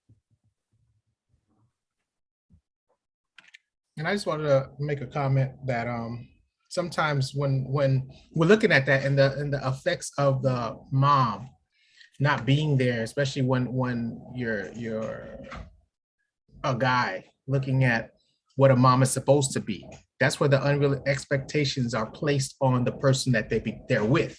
And I just wanted to make a comment that sometimes when we're looking at that and the effects of the mom not being there, especially when you're a guy looking at what a mom is supposed to be, that's where the unreal expectations are placed on the person that they're with,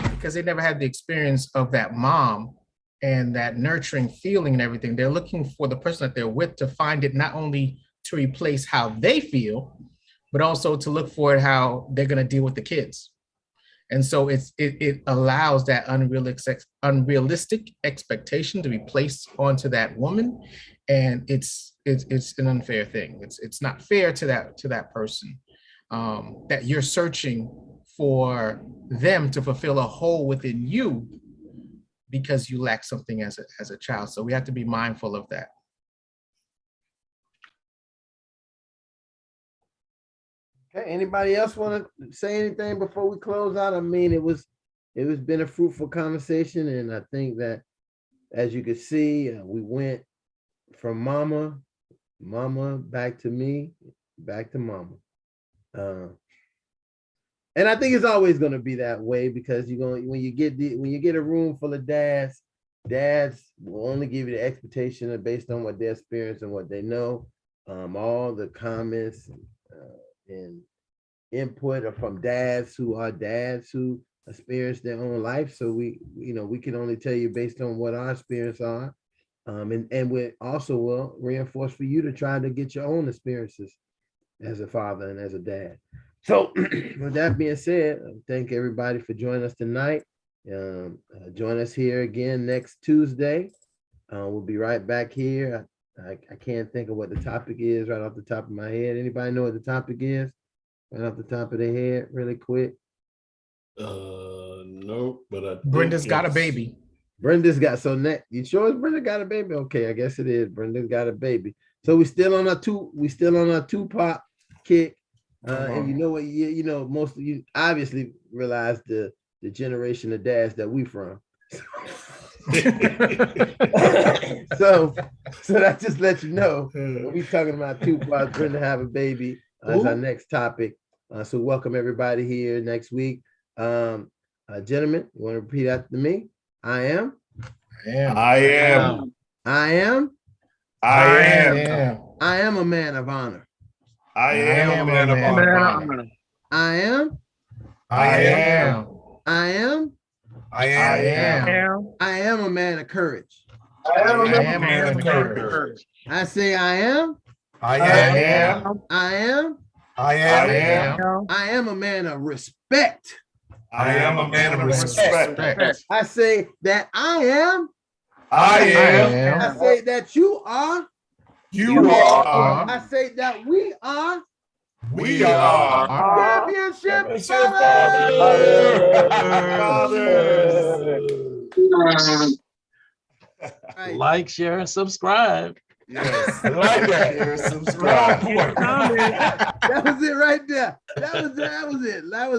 because they never had the experience of that mom and that nurturing feeling and everything. They're looking for the person that they're with to find it, not only to replace how they feel, but also to look for it how they're going to deal with the kids. And so it allows that unrealistic expectation to be placed onto that woman, and it's an unfair thing. It's not fair to that person that you're searching for them to fulfill a hole within you because you lack something as a child. So we have to be mindful of that. Okay, anybody else want to say anything before we close out? I mean, it was been a fruitful conversation, and I think that, as you can see, we went from mama back to me, back to mama, and I think it's always going to be that way, because when you get a room full of dads will only give you the expectation based on what their experience and what they know. All the comments and input are from dads who experience their own life. So we can only tell you based on what our experience are. And we also will reinforce for you to try to get your own experiences as a father and as a dad. So with that being said, thank everybody for joining us tonight. Join us here again next Tuesday. We'll be right back here. I can't think of what the topic is right off the top of my head. Anybody know what the topic is? Right off the top of their head, really quick. Nope, but Brenda's got a baby. Brenda's got, so next, you sure it's Brenda got a baby? Okay, I guess it is. Brenda's got a baby. So we still on our Tupac kick. And you know what, most of you obviously realize the generation of dads that we from. so that just lets you know when we talking about Tupac, Brenda have a baby as our next topic. So welcome everybody here next week. Gentlemen, you want to repeat after me? I am a man of honor. I am a man of courage. I say I am a man of respect. I say that I am. I say that you are. I say that we are. Championship fathers. Like, share, and subscribe. Yes, like that. Share, subscribe. That was it right there. That was it.